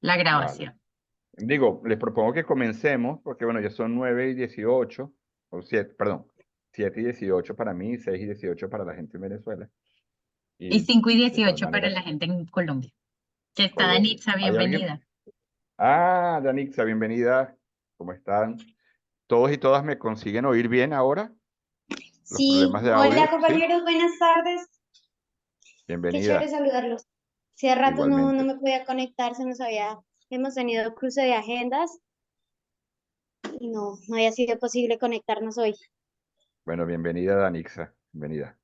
la Vale. grabación. Digo, les propongo que comencemos, porque bueno, ya son 9:18, o 7, perdón, 7:18 para mí, 6:18 para la gente en Venezuela. Y Y 5 y de todas 18 para maneras, la gente en Colombia. Que está Colombia. Danitza, ¿Hay alguien? bienvenida. Ah, Danixa, bienvenida. ¿Cómo están? ¿Todos y todas me consiguen oír bien ahora? ¿Los problemas Sí, de hola audio? ¿Sí? compañeros, buenas tardes. Qué chévere Bienvenida, saludarlos. Hace rato no igualmente. me podía conectar, hemos tenido cruce de agendas y no había sido posible conectarnos hoy. Bueno, bienvenida, Danixa. Bienvenida.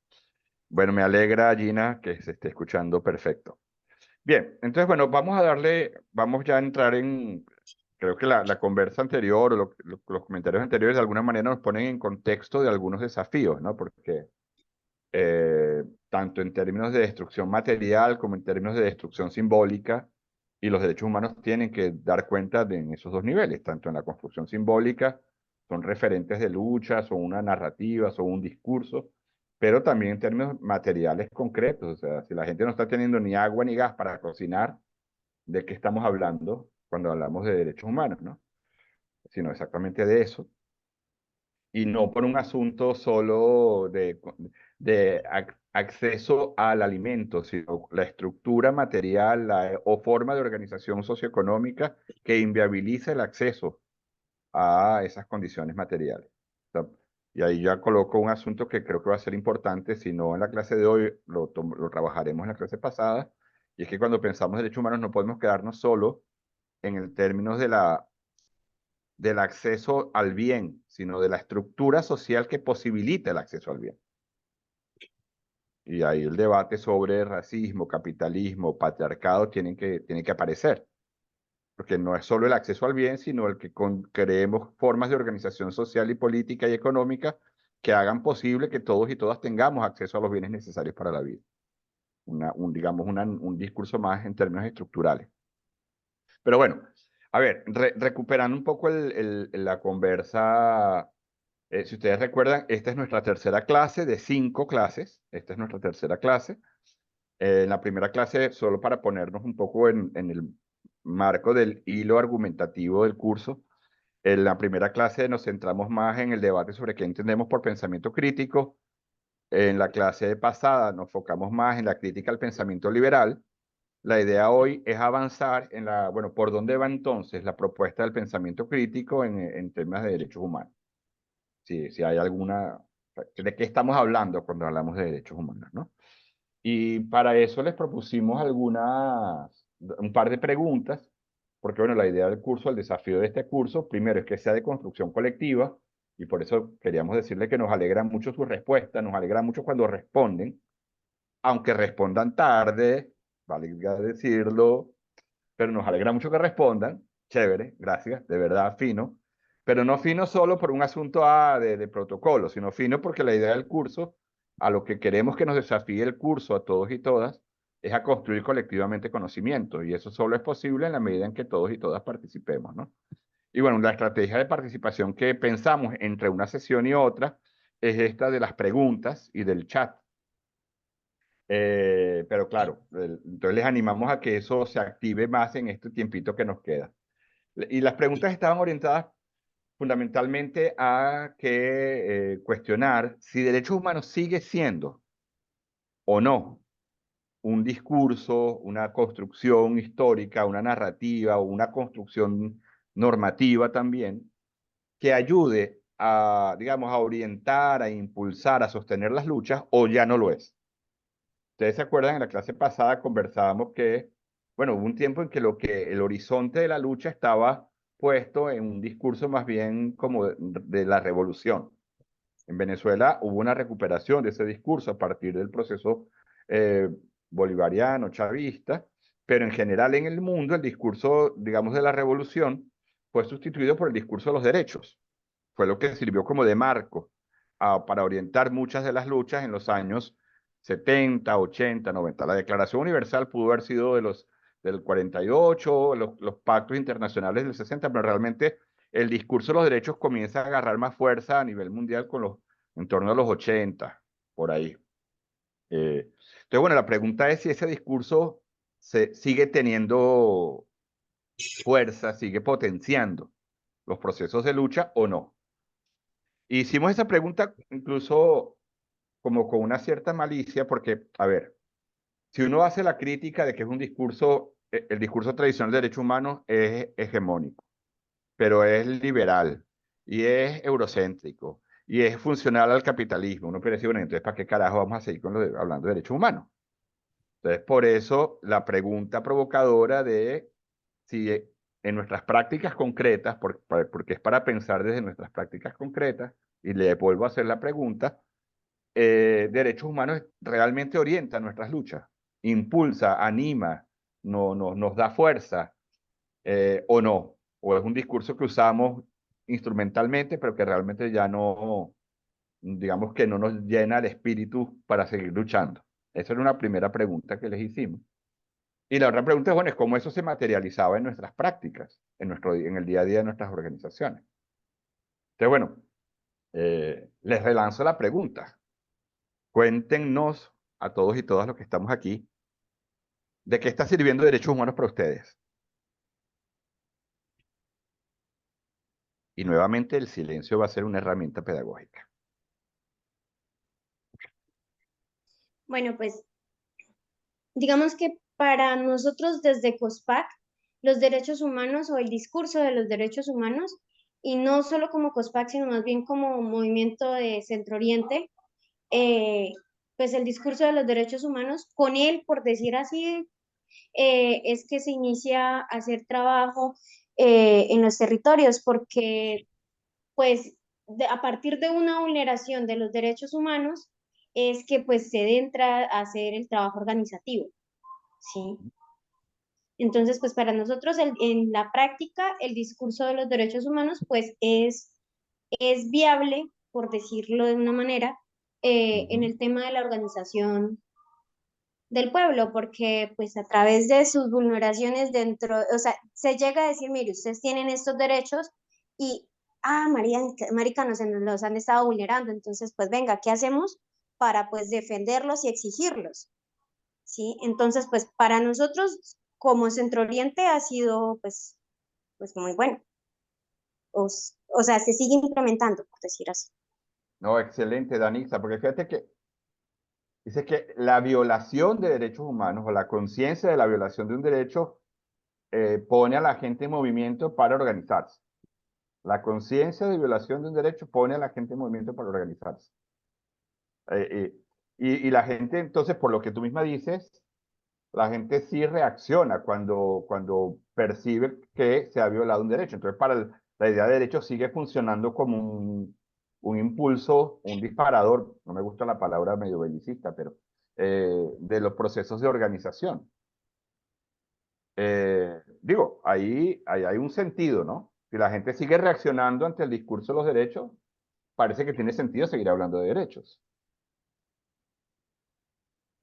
Bueno, me alegra, Gina, que se esté escuchando perfecto. Bien, entonces, bueno, vamos ya a entrar en, creo que la conversa anterior o los comentarios anteriores de alguna manera nos ponen en contexto de algunos desafíos, ¿no? Porque tanto en términos de destrucción material como en términos de destrucción simbólica, y los derechos humanos tienen que dar cuenta de en esos dos niveles, tanto en la construcción simbólica, son referentes de lucha, son una narrativa, son un discurso, pero también en términos materiales concretos, o sea, si la gente no está teniendo ni agua ni gas para cocinar, ¿de qué estamos hablando cuando hablamos de derechos humanos, no? Sino exactamente de eso, y no por un asunto solo de acceso al alimento, sino la estructura material o forma de organización socioeconómica que inviabiliza el acceso a esas condiciones materiales. O sea, y ahí ya coloco un asunto que creo que va a ser importante, si no en la clase de hoy, lo trabajaremos en la clase pasada, y es que cuando pensamos en derechos humanos no podemos quedarnos solo en el términos del acceso al bien, sino de la estructura social que posibilita el acceso al bien. Y ahí el debate sobre racismo, capitalismo, patriarcado tiene que aparecer, porque no es solo el acceso al bien, sino el que creemos formas de organización social y política y económica que hagan posible que todos y todas tengamos acceso a los bienes necesarios para la vida. Digamos, un discurso más en términos estructurales. Pero bueno, a ver, recuperando un poco la conversa. Si ustedes recuerdan, esta es nuestra tercera clase de 5 clases. Esta es nuestra tercera clase. En la primera clase, solo para ponernos un poco en el marco del hilo argumentativo del curso, en la primera clase nos centramos más en el debate sobre qué entendemos por pensamiento crítico. En la clase pasada nos enfocamos más en la crítica al pensamiento liberal. La idea hoy es avanzar bueno, ¿por dónde va entonces la propuesta del pensamiento crítico en temas de derechos humanos? Si hay alguna, ¿de qué estamos hablando cuando hablamos de derechos humanos, no? Y para eso les propusimos un par de preguntas, porque bueno, la idea del curso, el desafío de este curso, primero es que sea de construcción colectiva, y por eso queríamos decirle que nos alegra mucho su respuesta, nos alegra mucho cuando responden, aunque respondan tarde, vale decirlo, pero nos alegra mucho que respondan. Chévere, gracias, de verdad, fino. Pero no fino solo por un asunto de protocolo, sino fino porque la idea del curso, a lo que queremos que nos desafíe el curso a todos y todas, es a construir colectivamente conocimiento. Y eso solo es posible en la medida en que todos y todas participemos, ¿no? Y bueno, la estrategia de participación que pensamos entre una sesión y otra es esta de las preguntas y del chat. Pero claro, entonces les animamos a que eso se active más en este tiempito que nos queda. Y las preguntas estaban orientadas fundamentalmente a que cuestionar si derechos humanos sigue siendo o no un discurso, una construcción histórica, una narrativa o una construcción normativa también que ayude a, digamos, a orientar, a impulsar, a sostener las luchas o ya no lo es. Ustedes se acuerdan, en la clase pasada conversábamos que, bueno, hubo un tiempo en que el horizonte de la lucha estaba puesto en un discurso más bien como de la revolución. En Venezuela hubo una recuperación de ese discurso a partir del proceso eh, bolivariano, chavista, pero en general en el mundo el discurso, digamos, de la revolución fue sustituido por el discurso de los derechos. Fue lo que sirvió como de marco para orientar muchas de las luchas en los años 70, 80, 90. La Declaración Universal pudo haber sido del 48, los pactos internacionales del 60, pero realmente el discurso de los derechos comienza a agarrar más fuerza a nivel mundial en torno a los 80, por ahí. Entonces, bueno, la pregunta es si ese discurso sigue teniendo fuerza, sigue potenciando los procesos de lucha o no. Hicimos esa pregunta incluso como con una cierta malicia, porque, a ver, si uno hace la crítica de que es un discurso, el discurso tradicional de derechos humanos es hegemónico, pero es liberal y es eurocéntrico y es funcional al capitalismo, uno puede decir, bueno, entonces, ¿para qué carajo vamos a seguir con hablando de derechos humanos? Entonces, por eso la pregunta provocadora de si en nuestras prácticas concretas, porque es para pensar desde nuestras prácticas concretas, y le vuelvo a hacer la pregunta, derechos humanos realmente orienta nuestras luchas, impulsa, anima, nos da fuerza, o no, o es un discurso que usamos instrumentalmente, pero que realmente ya no, digamos que no nos llena el espíritu para seguir luchando. Esa era una primera pregunta que les hicimos. Y la otra pregunta es, bueno, es cómo eso se materializaba en nuestras prácticas, en el día a día de nuestras organizaciones. Entonces, bueno, les relanzo la pregunta. Cuéntenos a todos y todas los que estamos aquí, ¿de qué está sirviendo derechos humanos para ustedes? Y nuevamente el silencio va a ser una herramienta pedagógica. Bueno, pues digamos que para nosotros desde COSPAC, los derechos humanos o el discurso de los derechos humanos, y no solo como COSPAC, sino más bien como movimiento de Centro Oriente, eh, pues el discurso de los derechos humanos, con él, por decir así, es que se inicia a hacer trabajo en los territorios, porque pues a partir de una vulneración de los derechos humanos es que pues se entra a hacer el trabajo organizativo, ¿sí? Entonces, pues para nosotros en la práctica el discurso de los derechos humanos pues es viable, por decirlo de una manera, en el tema de la organización del pueblo, porque pues a través de sus vulneraciones dentro, o sea, se llega a decir, mire, ustedes tienen estos derechos y, marica, nos los han estado vulnerando, entonces pues venga, ¿qué hacemos para pues defenderlos y exigirlos? ¿Sí? Entonces pues para nosotros como Centro Oriente ha sido pues muy bueno, o sea, se sigue implementando, por decir así. No, excelente, Danisa, porque fíjate que dice que la violación de derechos humanos o la conciencia de la violación de un derecho pone a la gente en movimiento para organizarse. La conciencia de violación de un derecho pone a la gente en movimiento para organizarse. Y la gente, entonces, por lo que tú misma dices, la gente sí reacciona cuando percibe que se ha violado un derecho. Entonces, la idea de derecho sigue funcionando como un impulso, un disparador, no me gusta la palabra medio belicista, pero de los procesos de organización. Digo, ahí hay un sentido, ¿no? Si la gente sigue reaccionando ante el discurso de los derechos, parece que tiene sentido seguir hablando de derechos.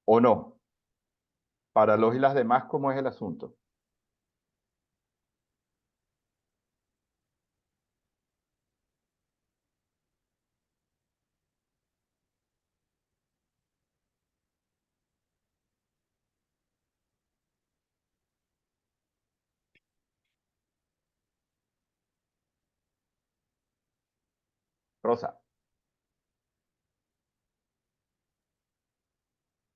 ¿O no? Para los y las demás, ¿cómo es el asunto? Rosa.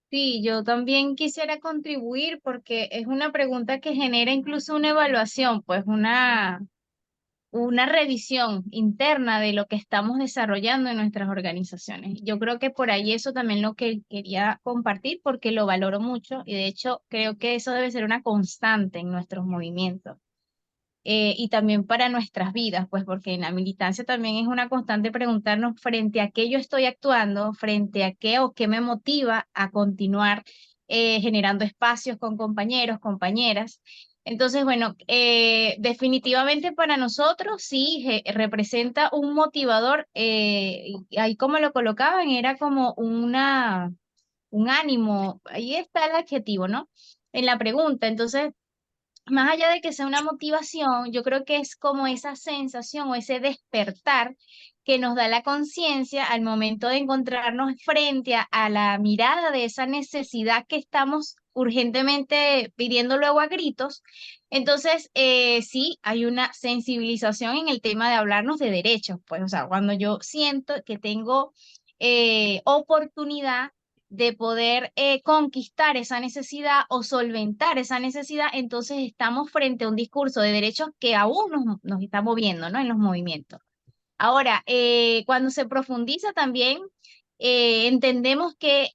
Sí, yo también quisiera contribuir porque es una pregunta que genera incluso una evaluación, pues una revisión interna de lo que estamos desarrollando en nuestras organizaciones. Yo creo que por ahí eso también lo que quería compartir porque lo valoro mucho y de hecho creo que eso debe ser una constante en nuestros movimientos. Y también para nuestras vidas, pues porque en la militancia también es una constante preguntarnos frente a qué yo estoy actuando, frente a qué o qué me motiva a continuar generando espacios con compañeros, compañeras. Entonces, bueno, definitivamente para nosotros sí representa un motivador, y ahí como lo colocaban, era como un ánimo, ahí está el adjetivo, ¿no? En la pregunta, entonces más allá de que sea una motivación, yo creo que es como esa sensación o ese despertar que nos da la conciencia al momento de encontrarnos frente a la mirada de esa necesidad que estamos urgentemente pidiendo luego a gritos. Entonces, sí, hay una sensibilización en el tema de hablarnos de derechos, pues, o sea, cuando yo siento que tengo oportunidad de poder conquistar esa necesidad o solventar esa necesidad, entonces estamos frente a un discurso de derechos que aún nos está moviendo, ¿no? En los movimientos. Ahora, cuando se profundiza también, entendemos que,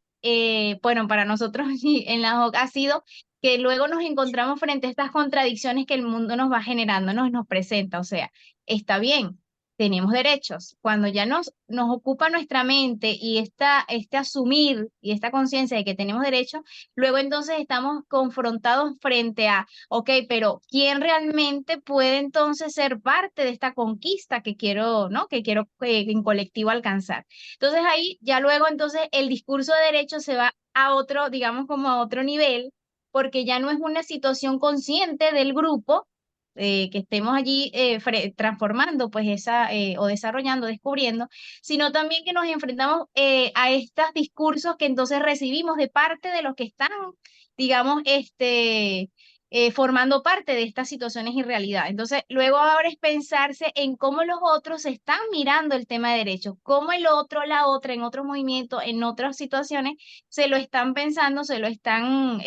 bueno, para nosotros y en la JOC ha sido que luego nos encontramos frente a estas contradicciones que el mundo nos va generando, nos presenta. O sea, está bien, tenemos derechos. Cuando ya nos ocupa nuestra mente y este asumir y esta conciencia de que tenemos derechos, luego entonces estamos confrontados frente a, ok, pero ¿quién realmente puede entonces ser parte de esta conquista que quiero, ¿no? Que quiero en colectivo alcanzar. Entonces ahí ya luego entonces el discurso de derechos se va a otro, digamos como a otro nivel, porque ya no es una situación consciente del grupo, que estemos allí transformando pues esa o desarrollando, descubriendo, sino también que nos enfrentamos a estos discursos que entonces recibimos de parte de los que están, digamos, formando parte de estas situaciones y realidad. Entonces, luego ahora es pensarse en cómo los otros están mirando el tema de derechos, cómo el otro, la otra, en otros movimientos, en otras situaciones, se lo están pensando, se lo están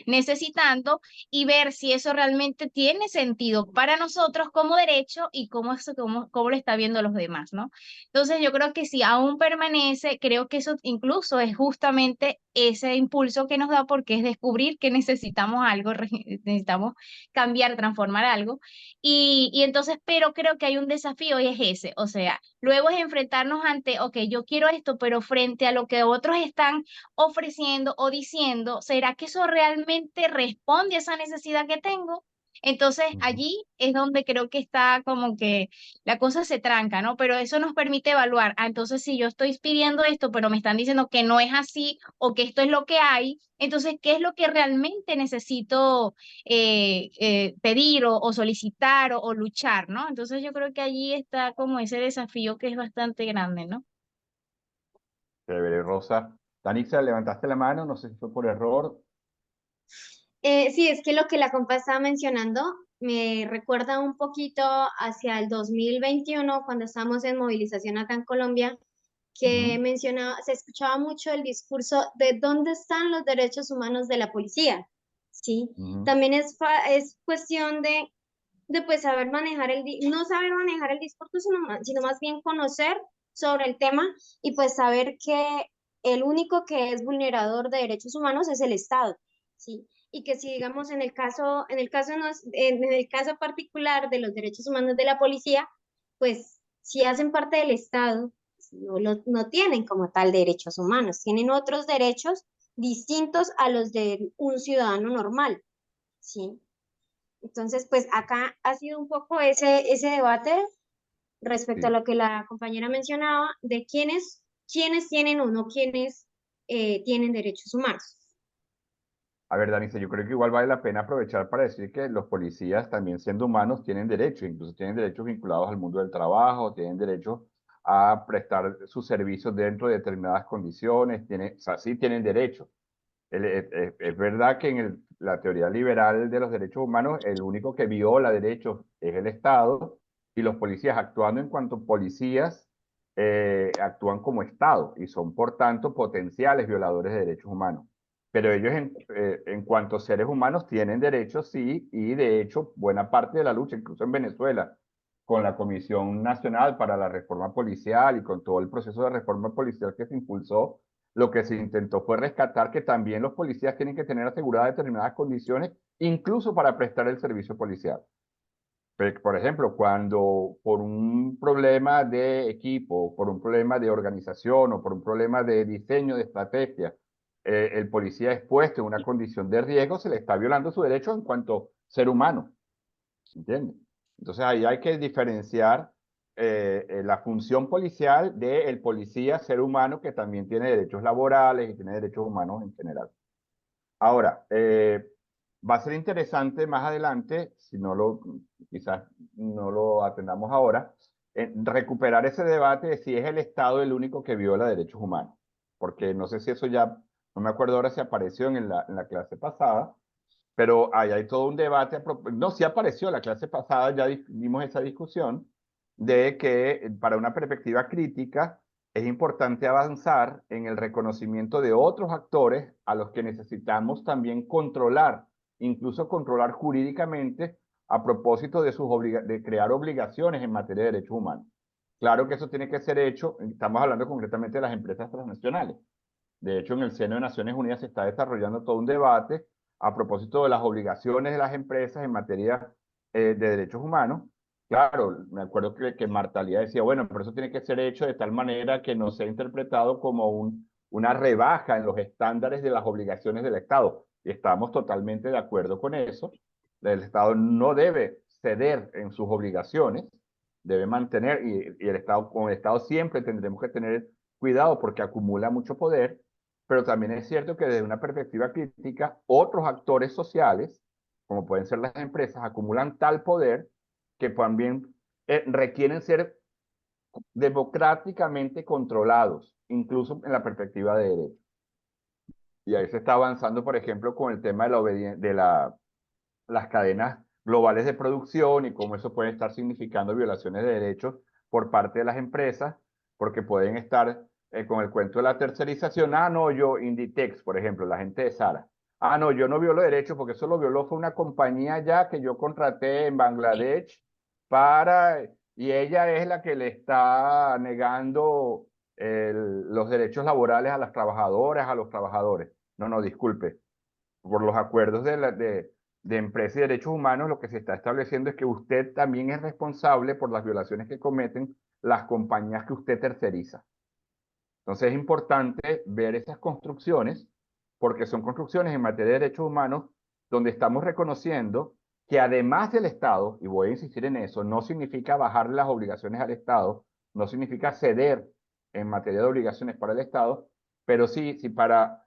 necesitando y ver si eso realmente tiene sentido para nosotros como derecho y cómo lo está viendo los demás, ¿no? Entonces yo creo que si aún permanece, creo que eso incluso es justamente ese impulso que nos da porque es descubrir que necesitamos algo, necesitamos cambiar, transformar algo. Y entonces, pero creo que hay un desafío y es ese, o sea, luego es enfrentarnos ante, ok, yo quiero esto, pero frente a lo que otros están ofreciendo o diciendo, ¿será que eso realmente responde a esa necesidad que tengo? Entonces Ujú. allí es donde creo que está como que la cosa se tranca, ¿no? Pero eso nos permite evaluar, entonces si yo estoy pidiendo esto, pero me están diciendo que no es así o que esto es lo que hay, entonces, ¿qué es lo que realmente necesito pedir o solicitar o luchar, ¿no? Entonces yo creo que allí está como ese desafío que es bastante grande, ¿no? Chévere, Rosa. Danitza, levantaste la mano, no sé si fue por error. Sí, es que lo que la compa estaba mencionando me recuerda un poquito hacia el 2021, cuando estábamos en movilización acá en Colombia, que Ujú, mencionaba, se escuchaba mucho el discurso de dónde están los derechos humanos de la policía, ¿sí? ujú. También es cuestión de pues saber manejar no saber manejar el discurso, sino más bien conocer sobre el tema y pues saber que el único que es vulnerador de derechos humanos es el Estado, ¿sí? Y que si digamos en el caso particular de los derechos humanos de la policía, pues si hacen parte del Estado, no tienen como tal derechos humanos, tienen otros derechos distintos a los de un ciudadano normal, ¿sí? Entonces, pues acá ha sido un poco ese debate respecto a Sí. lo que la compañera mencionaba de quiénes tienen o no quiénes tienen derechos humanos. A ver, Danitza, yo creo que igual vale la pena aprovechar para decir que los policías, también siendo humanos, tienen derechos, incluso tienen derechos vinculados al mundo del trabajo, tienen derecho a prestar sus servicios dentro de determinadas condiciones, o sea, sí tienen derechos. Es verdad que en la teoría liberal de los derechos humanos, el único que viola derechos es el Estado y los policías actuando en cuanto policías actúan como Estado y son por tanto potenciales violadores de derechos humanos. Pero ellos en cuanto a seres humanos tienen derechos, sí, y de hecho buena parte de la lucha, incluso en Venezuela, con la Comisión Nacional para la Reforma Policial y con todo el proceso de reforma policial que se impulsó, lo que se intentó fue rescatar que también los policías tienen que tener aseguradas determinadas condiciones, incluso para prestar el servicio policial. Por ejemplo, cuando por un problema de equipo, por un problema de organización o por un problema de diseño de estrategia, el policía es puesto en una condición de riesgo, se le está violando su derecho en cuanto ser humano. ¿Entiendes? Entonces ahí hay que diferenciar la función policial del policía ser humano que también tiene derechos laborales y tiene derechos humanos en general. Ahora, va a ser interesante más adelante, si no quizás no lo atendamos ahora, recuperar ese debate de si es el Estado el único que viola derechos humanos, porque no sé si eso ya no me acuerdo ahora si apareció en la clase pasada, pero ahí hay todo un debate, no, sí apareció la clase pasada, ya dimos esa discusión, de que para una perspectiva crítica es importante avanzar en el reconocimiento de otros actores a los que necesitamos también controlar, incluso controlar jurídicamente a propósito de, de crear obligaciones en materia de derechos humanos. Claro que eso tiene que ser hecho, estamos hablando concretamente de las empresas transnacionales. De hecho, en el seno de Naciones Unidas se está desarrollando todo un debate a propósito de las obligaciones de las empresas en materia de derechos humanos. Claro, me acuerdo que Marta Lía decía, bueno, pero eso tiene que ser hecho de tal manera que no sea interpretado como una rebaja en los estándares de las obligaciones del Estado. Y estamos totalmente de acuerdo con eso. El Estado no debe ceder en sus obligaciones, debe mantener, y el Estado, con el Estado siempre tendremos que tener cuidado porque acumula mucho poder, pero también es cierto que desde una perspectiva crítica, otros actores sociales, como pueden ser las empresas, acumulan tal poder que también requieren ser democráticamente controlados, incluso en la perspectiva de derecho. Y ahí se está avanzando, por ejemplo, con el tema de las cadenas globales de producción y cómo eso puede estar significando violaciones de derechos por parte de las empresas, porque pueden estar con el cuento de la tercerización. Ah, no, yo, Inditex, por ejemplo, la gente de Sara. Ah, no, yo no violo derechos porque eso lo violó fue una compañía ya que yo contraté en Bangladesh para, y ella es la que le está negando los derechos laborales a las trabajadoras, a los trabajadores. No, no, disculpe. Por los acuerdos de empresa y derechos humanos, lo que se está estableciendo es que usted también es responsable por las violaciones que cometen las compañías que usted terceriza. Entonces es importante ver esas construcciones, porque son construcciones en materia de derechos humanos donde estamos reconociendo que además del Estado, y voy a insistir en eso, no significa bajar las obligaciones al Estado, no significa ceder en materia de obligaciones para el Estado, pero sí, si para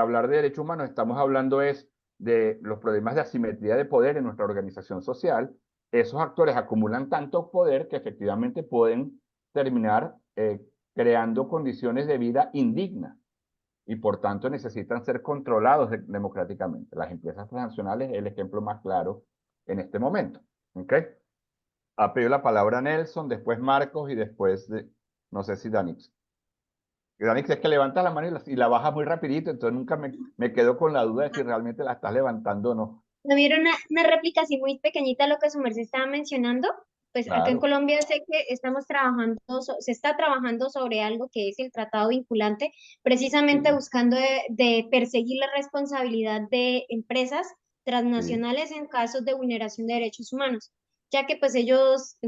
hablar de derechos humanos estamos hablando es de los problemas de asimetría de poder en nuestra organización social, esos actores acumulan tanto poder que efectivamente pueden terminar creando condiciones de vida indignas y por tanto necesitan ser controlados democráticamente. Las empresas transnacionales es el ejemplo más claro en este momento. ¿Ok? Ha pedido la palabra Nelson, después Marcos y después, no sé si Danix. Danix es que levanta la mano y la baja muy rapidito, entonces nunca me quedo con la duda de si realmente la estás levantando o no. ¿No vieron una réplica así muy pequeñita a lo que su merced estaba mencionando? Pues acá en Claro, Colombia sé que estamos trabajando, se está trabajando sobre algo que es el tratado vinculante, precisamente sí, buscando de perseguir la responsabilidad de empresas sí, transnacionales en casos de vulneración de derechos humanos, ya que pues ellos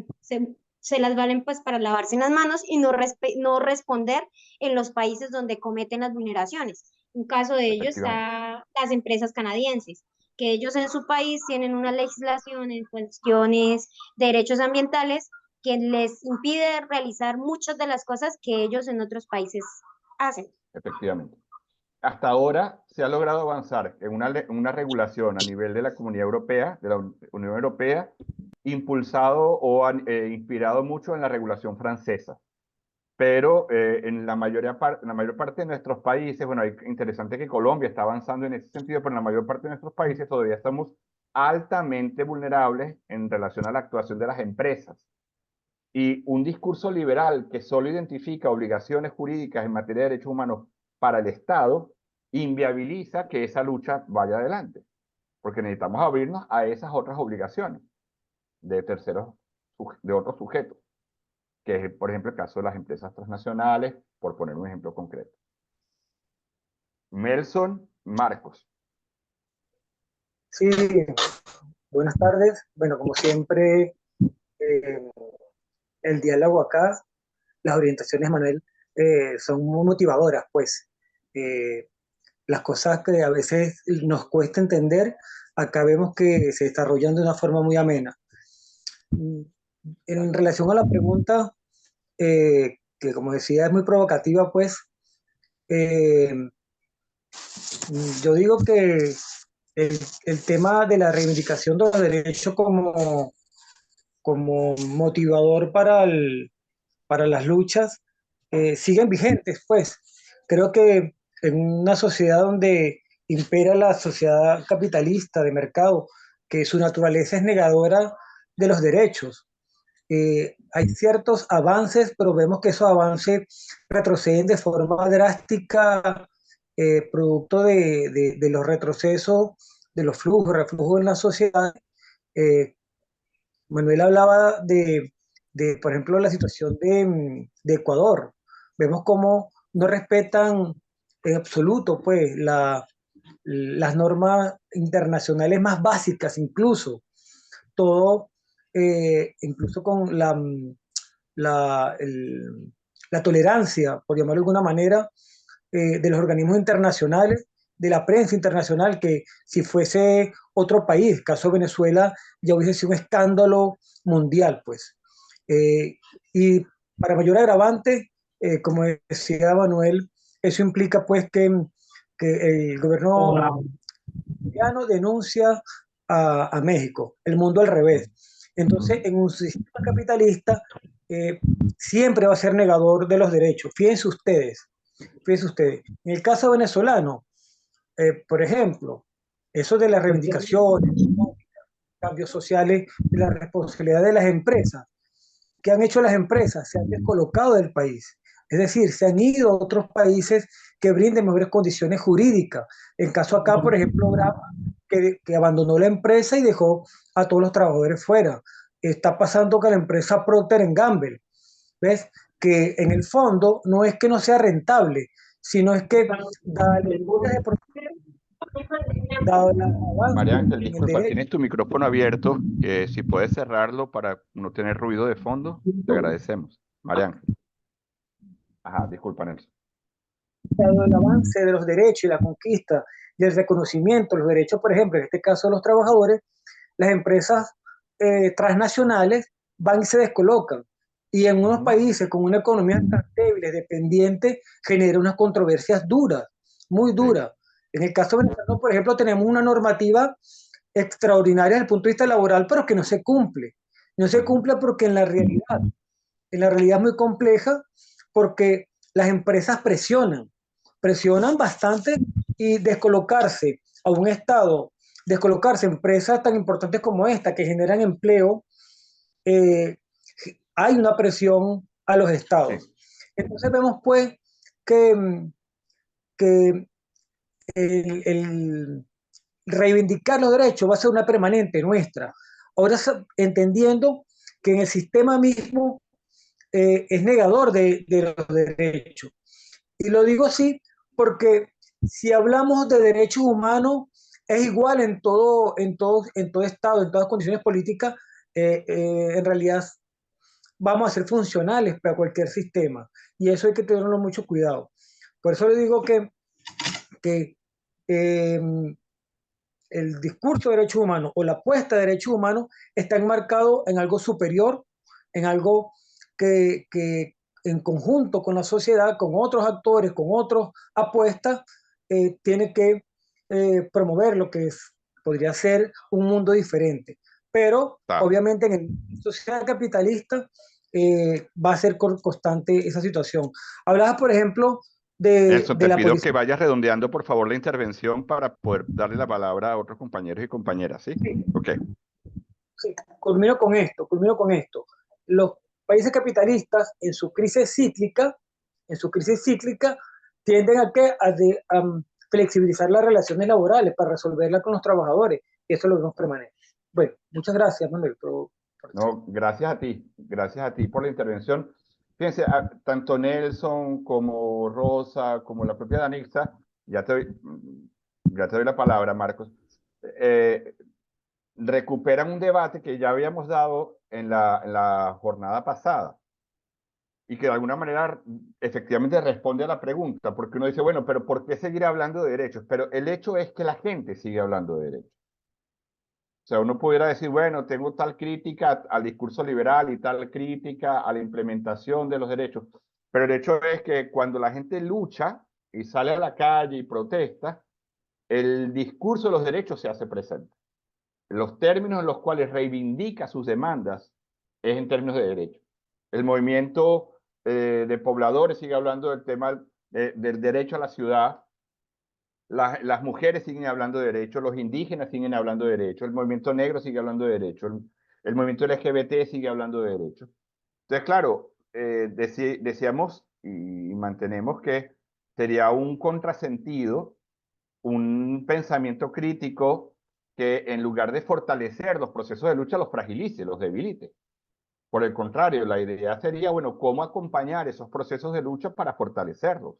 se las valen pues para lavarse las manos y no responder en los países donde cometen las vulneraciones. Un caso de ello efectivamente. está las empresas canadienses que ellos en su país tienen una legislación en cuestiones de derechos ambientales que les impide realizar muchas de las cosas que ellos en otros países hacen. Efectivamente. Hasta ahora se ha logrado avanzar en una regulación a nivel de la Comunidad Europea, de la Unión Europea, impulsado o inspirado mucho en la regulación francesa. Pero en la mayor parte de nuestros países, bueno, es interesante que Colombia está avanzando en ese sentido, pero en la mayor parte de nuestros países todavía estamos altamente vulnerables en relación a la actuación de las empresas. Y un discurso liberal que solo identifica obligaciones jurídicas en materia de derechos humanos para el Estado inviabiliza que esa lucha vaya adelante, porque necesitamos abrirnos a esas otras obligaciones de terceros, de otros sujetos, que es, por ejemplo, el caso de las empresas transnacionales, por poner un ejemplo concreto. Melson Marcos. Sí, buenas tardes. Bueno, como siempre, eh, el diálogo acá, las orientaciones, Manuel, son muy motivadoras, pues. Eh, las cosas que a veces nos cuesta entender, acá vemos que se desarrollan de una forma muy amena. En relación a la pregunta, que como decía es muy provocativa, pues, eh, yo digo que el tema de la reivindicación de los derechos como motivador para las luchas siguen vigentes, pues. Creo que en una sociedad donde impera la sociedad capitalista de mercado, que su naturaleza es negadora de los derechos. Hay ciertos avances, pero vemos que esos avances retroceden de forma drástica, producto de los retrocesos, de los flujos, reflujos en la sociedad. Eh, Manuel hablaba por ejemplo, la situación de Ecuador. Vemos cómo no respetan en absoluto, pues, las normas internacionales más básicas, incluso todo, incluso con la tolerancia, por llamarlo de alguna manera, de los organismos internacionales, de la prensa internacional, que si fuese otro país, caso Venezuela, ya hubiese sido un escándalo mundial, pues. Y para mayor agravante, como decía Manuel, eso implica pues que el gobierno colombiano denuncia a México, el mundo al revés. Entonces, en un sistema capitalista, eh, siempre va a ser negador de los derechos. Fíjense ustedes. En el caso venezolano, por ejemplo, eso de las reivindicaciones, cambios sociales, de la responsabilidad de las empresas. ¿Qué han hecho las empresas? Se han descolocado del país. Es decir, se han ido a otros países que brinden mejores condiciones jurídicas. En caso acá, por ejemplo, Brava, que abandonó la empresa y dejó a todos los trabajadores fuera. Está pasando con la empresa Procter Gamble, ¿ves? Que en el fondo no es que no sea rentable, sino es que dado el María avance Ángel, en el disculpa, derecho. tienes tu micrófono abierto. Si puedes cerrarlo para no tener ruido de fondo, te agradecemos. María Ángel. Ajá, disculpa, Nelson. Dado el avance de los derechos y la conquista y el reconocimiento de los derechos, por ejemplo, en este caso de los trabajadores, las empresas transnacionales van y se descolocan. Y en unos países con una economía tan débil, dependiente, genera unas controversias duras, muy duras. En el caso venezolano, por ejemplo, tenemos una normativa extraordinaria desde el punto de vista laboral, pero que no se cumple. No se cumple porque en la realidad es muy compleja, porque las empresas presionan bastante, y descolocarse a un Estado, descolocarse empresas tan importantes como esta que generan empleo, eh, hay una presión a los Estados. Sí. Entonces vemos pues que el reivindicar los derechos va a ser una permanente nuestra. Ahora entendiendo que en el sistema mismo es negador de los derechos. Y lo digo así porque si hablamos de derechos humanos, es igual en todo estado, en todas condiciones políticas, en realidad vamos a ser funcionales para cualquier sistema. Y eso hay que tenerlo mucho cuidado. Por eso le digo que eh, el discurso de derechos humanos o la apuesta de derechos humanos está enmarcado en algo superior, en algo que en conjunto con la sociedad, con otros actores, con otras apuestas, tiene que promover lo que podría ser un mundo diferente. Pero obviamente en la sociedad capitalista va a ser constante esa situación. Hablabas, por ejemplo, Nelson, de te la pido que policía. vayas redondeando, por favor, la intervención para poder darle la palabra a otros compañeros y compañeras, ¿sí? Sí. Ok. Sí, culmino con esto. Los países capitalistas en su crisis cíclica, tienden a flexibilizar las relaciones laborales para resolverla con los trabajadores. Y eso lo vemos permanente. Bueno, muchas gracias, Manuel. No, gracias a ti por la intervención. Fíjense, tanto Nelson como Rosa, como la propia Danixa, ya te doy la palabra, Marcos, recuperan un debate que ya habíamos dado en la jornada pasada y que de alguna manera efectivamente responde a la pregunta, porque uno dice, bueno, pero ¿por qué seguir hablando de derechos? Pero el hecho es que la gente sigue hablando de derechos. O sea, uno pudiera decir, bueno, tengo tal crítica al discurso liberal y tal crítica a la implementación de los derechos, pero el hecho es que cuando la gente lucha y sale a la calle y protesta, el discurso de los derechos se hace presente. Los términos en los cuales reivindica sus demandas es en términos de derechos. El movimiento de pobladores sigue hablando del tema del derecho a la ciudad las mujeres siguen hablando de derechos, los indígenas siguen hablando de derechos, el movimiento negro sigue hablando de derechos, el movimiento LGBT sigue hablando de derechos. Entonces, claro, decíamos y mantenemos que sería un contrasentido, un pensamiento crítico que en lugar de fortalecer los procesos de lucha, los fragilice, los debilite. Por el contrario, la idea sería, bueno, cómo acompañar esos procesos de lucha para fortalecerlos,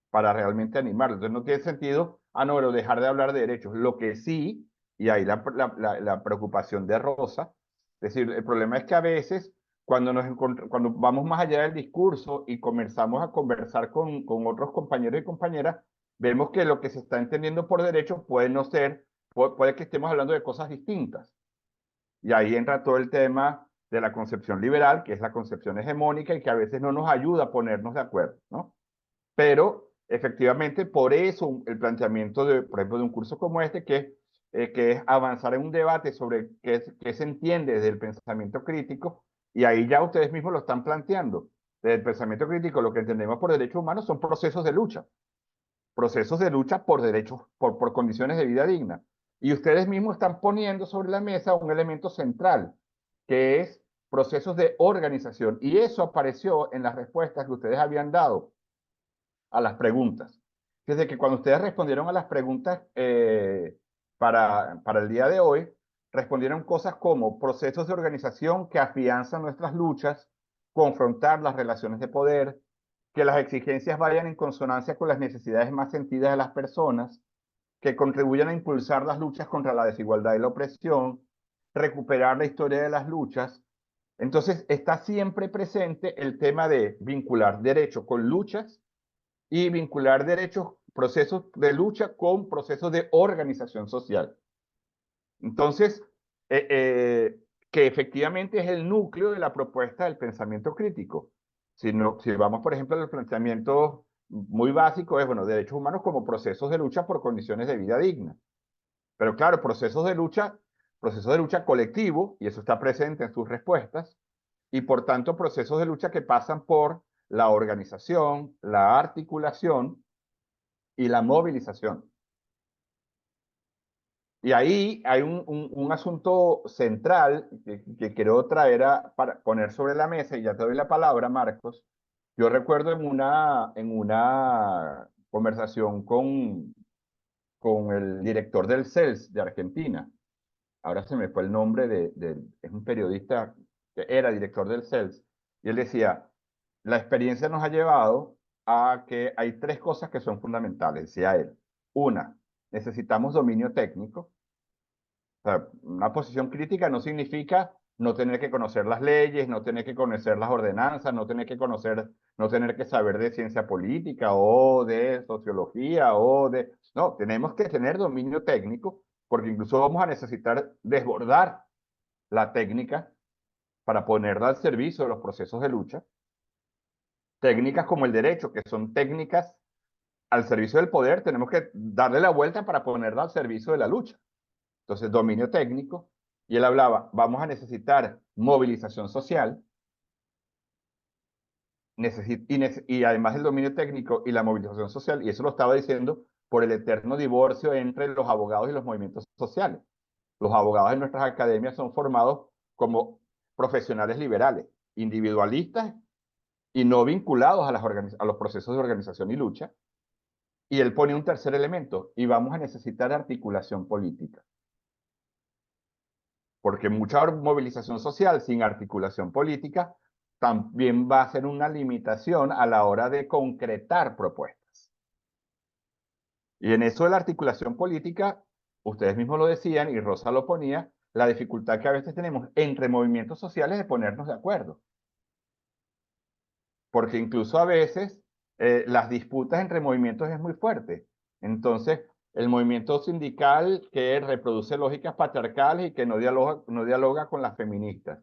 para realmente animarlos. Entonces no tiene sentido, no, pero dejar de hablar de derechos. Lo que sí, y ahí la preocupación de Rosa, es decir, el problema es que a veces cuando cuando vamos más allá del discurso y comenzamos a conversar con otros compañeros y compañeras, vemos que lo que se está entendiendo por derechos puede no ser, puede que estemos hablando de cosas distintas. Y ahí entra todo el tema de la concepción liberal, que es la concepción hegemónica y que a veces no nos ayuda a ponernos de acuerdo, ¿no? Pero efectivamente, por eso el planteamiento, por ejemplo, de un curso como este, que es avanzar en un debate sobre qué se entiende desde el pensamiento crítico, y ahí ya ustedes mismos lo están planteando. Desde el pensamiento crítico, lo que entendemos por derechos humanos son procesos de lucha por derechos, por condiciones de vida digna. Y ustedes mismos están poniendo sobre la mesa un elemento central, que es procesos de organización. Y eso apareció en las respuestas que ustedes habían dado a las preguntas. Desde que cuando ustedes respondieron a las preguntas para el día de hoy, respondieron cosas como procesos de organización que afianzan nuestras luchas, confrontar las relaciones de poder, que las exigencias vayan en consonancia con las necesidades más sentidas de las personas, que contribuyan a impulsar las luchas contra la desigualdad y la opresión, recuperar la historia de las luchas. Entonces, está siempre presente el tema de vincular derecho con luchas y vincular derechos, procesos de lucha con procesos de organización social. Entonces, que efectivamente es el núcleo de la propuesta del pensamiento crítico. Si vamos, por ejemplo, al planteamiento muy básico, es, bueno, derechos humanos como procesos de lucha por condiciones de vida digna. Pero claro, procesos de lucha colectivo, y eso está presente en sus respuestas, y por tanto procesos de lucha que pasan por la organización, la articulación y la movilización. Y ahí hay un asunto central que quiero traer para poner sobre la mesa, y ya te doy la palabra, Marcos. Yo recuerdo en una conversación con el director del CELS de Argentina. Ahora se me fue el nombre es un periodista que era director del CELS, y él decía, la experiencia nos ha llevado a que hay tres cosas que son fundamentales, decía él. Una, necesitamos dominio técnico. O sea, una posición crítica no significa no tener que conocer las leyes, no tener que conocer las ordenanzas, no tener que saber de ciencia política o de sociología No, tenemos que tener dominio técnico porque incluso vamos a necesitar desbordar la técnica para ponerla al servicio de los procesos de lucha. Técnicas como el derecho, que son técnicas al servicio del poder, tenemos que darle la vuelta para ponerla al servicio de la lucha. Entonces, dominio técnico, y él hablaba, vamos a necesitar movilización social, y además del dominio técnico y la movilización social, y eso lo estaba diciendo por el eterno divorcio entre los abogados y los movimientos sociales. Los abogados en nuestras academias son formados como profesionales liberales, individualistas y no vinculados a los procesos de organización y lucha. Y él pone un tercer elemento, y vamos a necesitar articulación política. Porque mucha movilización social sin articulación política también va a ser una limitación a la hora de concretar propuestas. Y en eso de la articulación política, ustedes mismos lo decían y Rosa lo ponía, la dificultad que a veces tenemos entre movimientos sociales de ponernos de acuerdo. Porque incluso a veces las disputas entre movimientos es muy fuerte. Entonces, el movimiento sindical que reproduce lógicas patriarcales y que no dialoga con las feministas.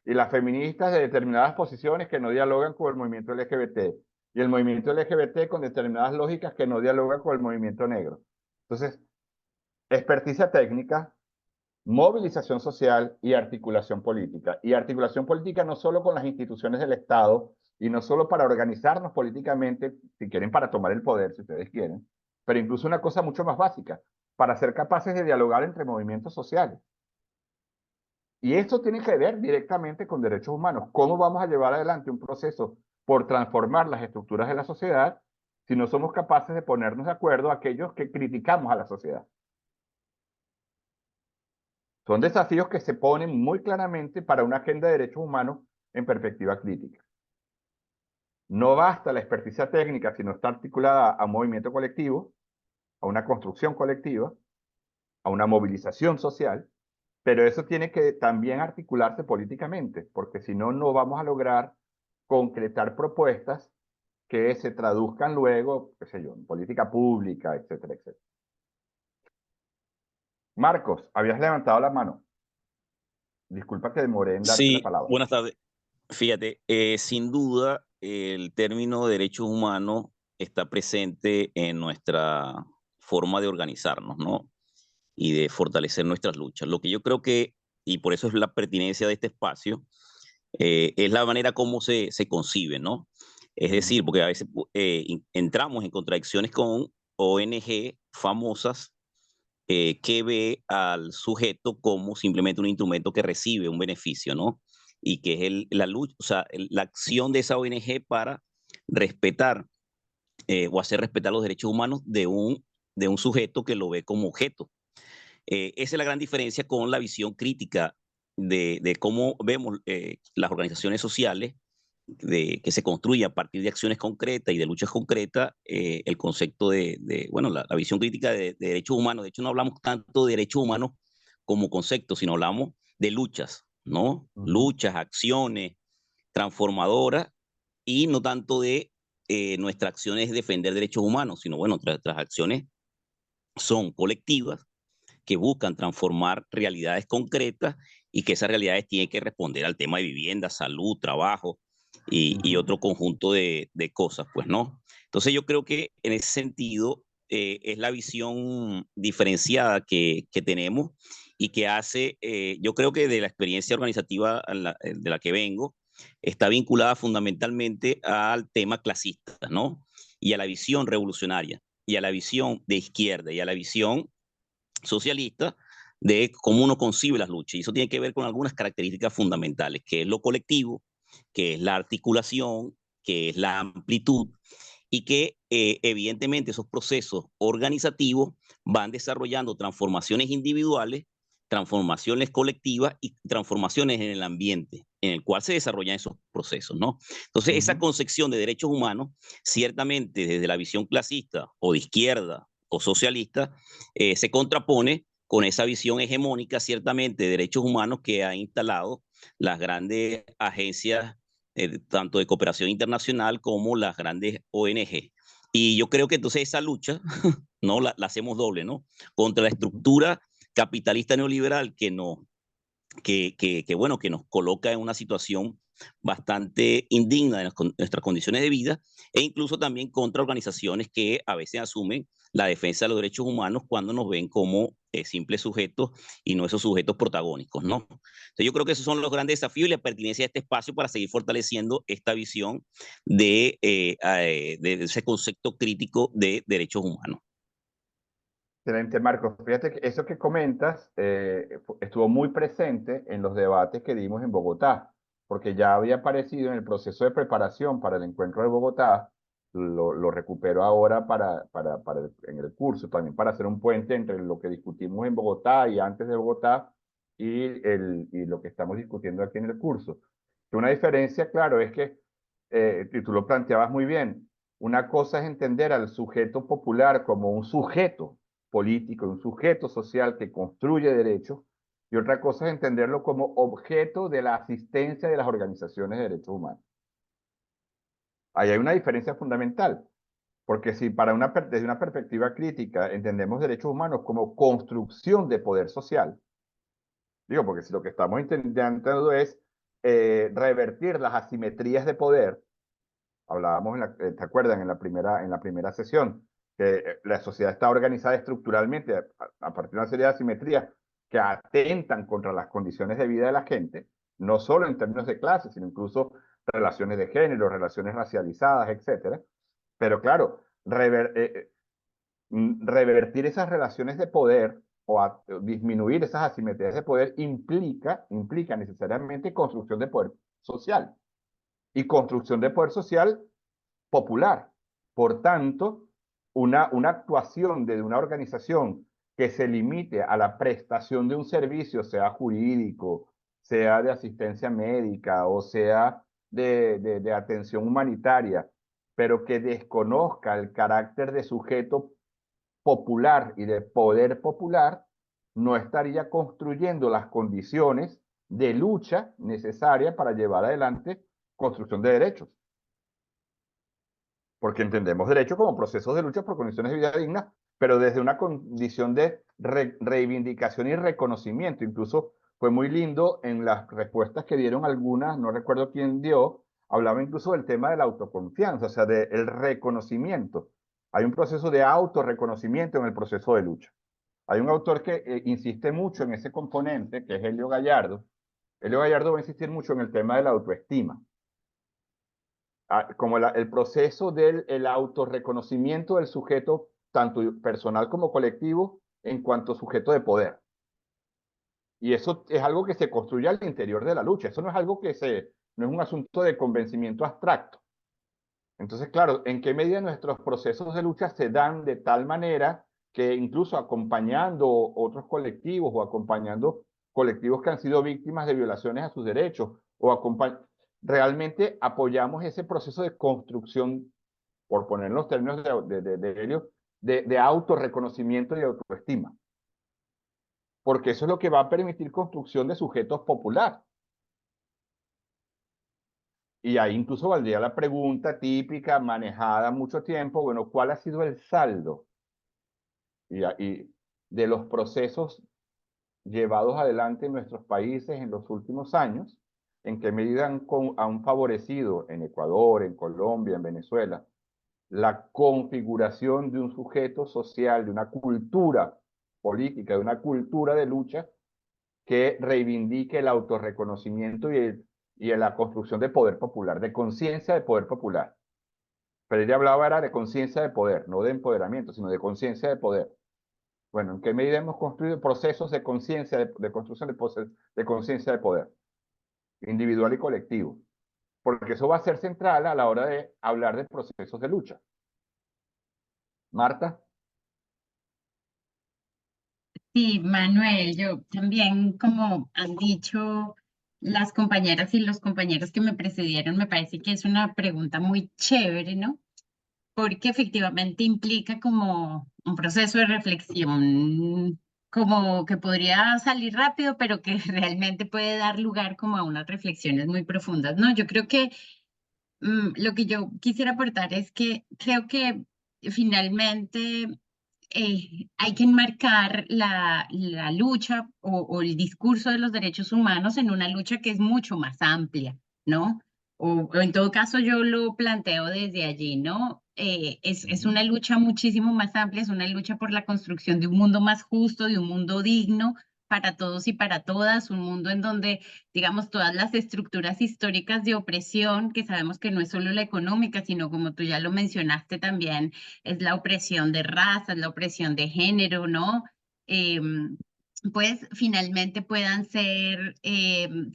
Y las feministas de determinadas posiciones que no dialogan con el movimiento LGBT. Y el movimiento LGBT con determinadas lógicas que no dialogan con el movimiento negro. Entonces, experticia técnica, movilización social y articulación política. Y articulación política no solo con las instituciones del Estado y no solo para organizarnos políticamente, si quieren para tomar el poder, si ustedes quieren, pero incluso una cosa mucho más básica, para ser capaces de dialogar entre movimientos sociales. Y esto tiene que ver directamente con derechos humanos. ¿Cómo vamos a llevar adelante un proceso por transformar las estructuras de la sociedad si no somos capaces de ponernos de acuerdo a aquellos que criticamos a la sociedad? Son desafíos que se ponen muy claramente para una agenda de derechos humanos en perspectiva crítica. No basta la experticia técnica, sino está articulada a un movimiento colectivo, a una construcción colectiva, a una movilización social, pero eso tiene que también articularse políticamente, porque si no, no vamos a lograr concretar propuestas que se traduzcan luego, qué sé yo, en política pública, etcétera, etcétera. Marcos, habías levantado la mano. Disculpa que demoré en darte la Sí, palabra. buenas tardes. Fíjate, sin duda el término derechos humanos está presente en nuestra forma de organizarnos, ¿no? Y de fortalecer nuestras luchas. Lo que yo creo que, y por eso es la pertinencia de este espacio, es la manera como se concibe, ¿no? Es decir, porque a veces entramos en contradicciones con ONG famosas que ve al sujeto como simplemente un instrumento que recibe un beneficio, ¿no? Y que es la lucha, o sea, la acción de esa ONG para respetar o hacer respetar los derechos humanos de un sujeto que lo ve como objeto. Esa es la gran diferencia con la visión crítica de cómo vemos las organizaciones sociales que se construye a partir de acciones concretas y de luchas concretas, el concepto bueno, la visión crítica de derechos humanos. De hecho, no hablamos tanto de derechos humanos como concepto, sino hablamos de luchas, ¿no? Luchas, acciones transformadoras y no tanto de nuestras acciones defender derechos humanos, sino, bueno, nuestras acciones son colectivas que buscan transformar realidades concretas y que esas realidades tienen que responder al tema de vivienda, salud, trabajo y otro conjunto de cosas, pues, ¿no? Entonces yo creo que en ese sentido es la visión diferenciada que tenemos y que hace, yo creo que de la experiencia organizativa de la que vengo, está vinculada fundamentalmente al tema clasista, ¿no? Y a la visión revolucionaria, y a la visión de izquierda, y a la visión socialista de cómo uno concibe las luchas. Y eso tiene que ver con algunas características fundamentales, que es lo colectivo, que es la articulación, que es la amplitud, y que evidentemente esos procesos organizativos van desarrollando transformaciones individuales, transformaciones colectivas y transformaciones en el ambiente en el cual se desarrollan esos procesos, ¿no? Entonces, esa concepción de derechos humanos, ciertamente desde la visión clasista o de izquierda o socialista, se contrapone con esa visión hegemónica, ciertamente, de derechos humanos que ha instalado las grandes agencias, tanto de cooperación internacional como las grandes ONG. Y yo creo que entonces esa lucha no la hacemos doble, ¿no? Contra la estructura capitalista neoliberal bueno, que nos coloca en una situación bastante indigna de nuestras condiciones de vida, e incluso también contra organizaciones que a veces asumen la defensa de los derechos humanos cuando nos ven como simples sujetos y no esos sujetos protagónicos, ¿no? Entonces yo creo que esos son los grandes desafíos y la pertinencia de este espacio para seguir fortaleciendo esta visión de ese concepto crítico de derechos humanos. Excelente, Marcos. Fíjate que eso que comentas estuvo muy presente en los debates que dimos en Bogotá, porque ya había aparecido en el proceso de preparación para el encuentro de Bogotá. Lo recupero ahora en el curso, también para hacer un puente entre lo que discutimos en Bogotá y antes de Bogotá y lo que estamos discutiendo aquí en el curso. Una diferencia, claro, es que, y tú lo planteabas muy bien, una cosa es entender al sujeto popular como un sujeto político, un sujeto social que construye derechos, y otra cosa es entenderlo como objeto de la asistencia de las organizaciones de derechos humanos. Ahí hay una diferencia fundamental, porque si desde una perspectiva crítica entendemos derechos humanos como construcción de poder social, digo, porque si lo que estamos intentando es revertir las asimetrías de poder, hablábamos, ¿te acuerdan? En la primera sesión, que la sociedad está organizada estructuralmente a partir de una serie de asimetrías que atentan contra las condiciones de vida de la gente, no solo en términos de clase, sino incluso relaciones de género, relaciones racializadas, etcétera. Pero claro, revertir esas relaciones de poder o disminuir esas asimetrías de poder implica necesariamente construcción de poder social y construcción de poder social popular. Por tanto, una actuación de una organización que se limite a la prestación de un servicio, sea jurídico, sea de asistencia médica o sea de atención humanitaria, pero que desconozca el carácter de sujeto popular y de poder popular, no estaría construyendo las condiciones de lucha necesarias para llevar adelante construcción de derechos. Porque entendemos derecho como procesos de lucha por condiciones de vida digna, pero desde una condición de reivindicación y reconocimiento. Incluso fue muy lindo en las respuestas que dieron algunas, no recuerdo quién dio, hablaba incluso del tema de la autoconfianza, o sea, del reconocimiento. Hay un proceso de autorreconocimiento en el proceso de lucha. Hay un autor que insiste mucho en ese componente, que es Helio Gallardo. Helio Gallardo va a insistir mucho en el tema de la autoestima. Como el proceso del autorreconocimiento del sujeto, tanto personal como colectivo, en cuanto sujeto de poder. Y eso es algo que se construye al interior de la lucha. Eso no es algo no es un asunto de convencimiento abstracto. Entonces, claro, ¿en qué medida nuestros procesos de lucha se dan de tal manera que incluso acompañando otros colectivos o acompañando colectivos que han sido víctimas de violaciones a sus derechos realmente apoyamos ese proceso de construcción, por poner los términos de ellos, de autorreconocimiento y autoestima? Porque eso es lo que va a permitir construcción de sujetos populares. Y ahí incluso valdría la pregunta típica, manejada mucho tiempo, bueno, ¿cuál ha sido el saldo y de los procesos llevados adelante en nuestros países en los últimos años? ¿En qué medida han favorecido en Ecuador, en Colombia, en Venezuela, la configuración de un sujeto social, de una cultura política, de una cultura de lucha que reivindique el autorreconocimiento y la construcción de poder popular, de conciencia de poder popular? Pero ella hablaba era de conciencia de poder, no de empoderamiento, sino de conciencia de poder. Bueno, ¿en qué medida hemos construido procesos de conciencia, de construcción de conciencia de poder, individual y colectivo? Porque eso va a ser central a la hora de hablar de procesos de lucha. Marta. Sí, Manuel, yo también, como han dicho las compañeras y los compañeros que me precedieron, me parece que es una pregunta muy chévere, ¿no? Porque efectivamente implica como un proceso de reflexión, como que podría salir rápido, pero que realmente puede dar lugar como a unas reflexiones muy profundas, ¿no? Yo creo que lo que yo quisiera aportar es que creo que finalmente hay que enmarcar la lucha o el discurso de los derechos humanos en una lucha que es mucho más amplia, ¿no? O en todo caso yo lo planteo desde allí, ¿no? Es una lucha muchísimo más amplia, es una lucha por la construcción de un mundo más justo, de un mundo digno para todos y para todas, un mundo en donde, digamos, todas las estructuras históricas de opresión, que sabemos que no es solo la económica, sino como tú ya lo mencionaste también, es la opresión de raza, es la opresión de género, ¿no? Pues finalmente puedan ser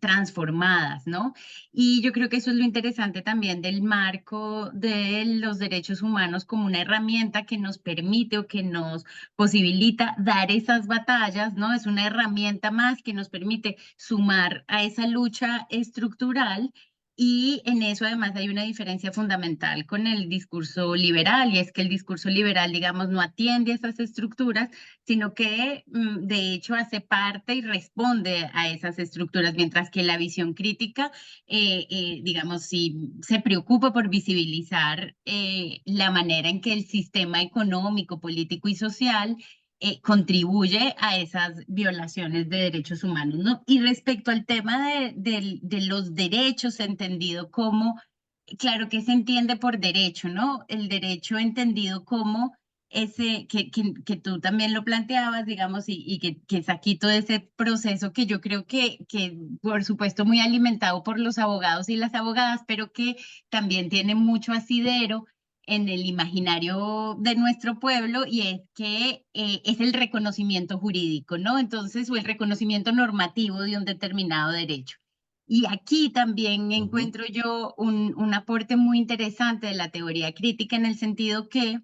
transformadas, ¿no? Y yo creo que eso es lo interesante también del marco de los derechos humanos como una herramienta que nos permite o que nos posibilita dar esas batallas, ¿no? Es una herramienta más que nos permite sumar a esa lucha estructural. Y en eso además hay una diferencia fundamental con el discurso liberal, y es que el discurso liberal, digamos, no atiende a esas estructuras, sino que de hecho hace parte y responde a esas estructuras, mientras que la visión crítica, digamos, sí se preocupa por visibilizar la manera en que el sistema económico, político y social contribuye a esas violaciones de derechos humanos, ¿no? Y respecto al tema de los derechos, entendido como, claro que se entiende por derecho, ¿no? El derecho entendido como ese, que tú también lo planteabas, digamos, y que es aquí todo ese proceso que yo creo que, por supuesto, muy alimentado por los abogados y las abogadas, pero que también tiene mucho asidero en el imaginario de nuestro pueblo, y es que es el reconocimiento jurídico, ¿no? Entonces, o el reconocimiento normativo de un determinado derecho. Y aquí también encuentro yo un aporte muy interesante de la teoría crítica, en el sentido que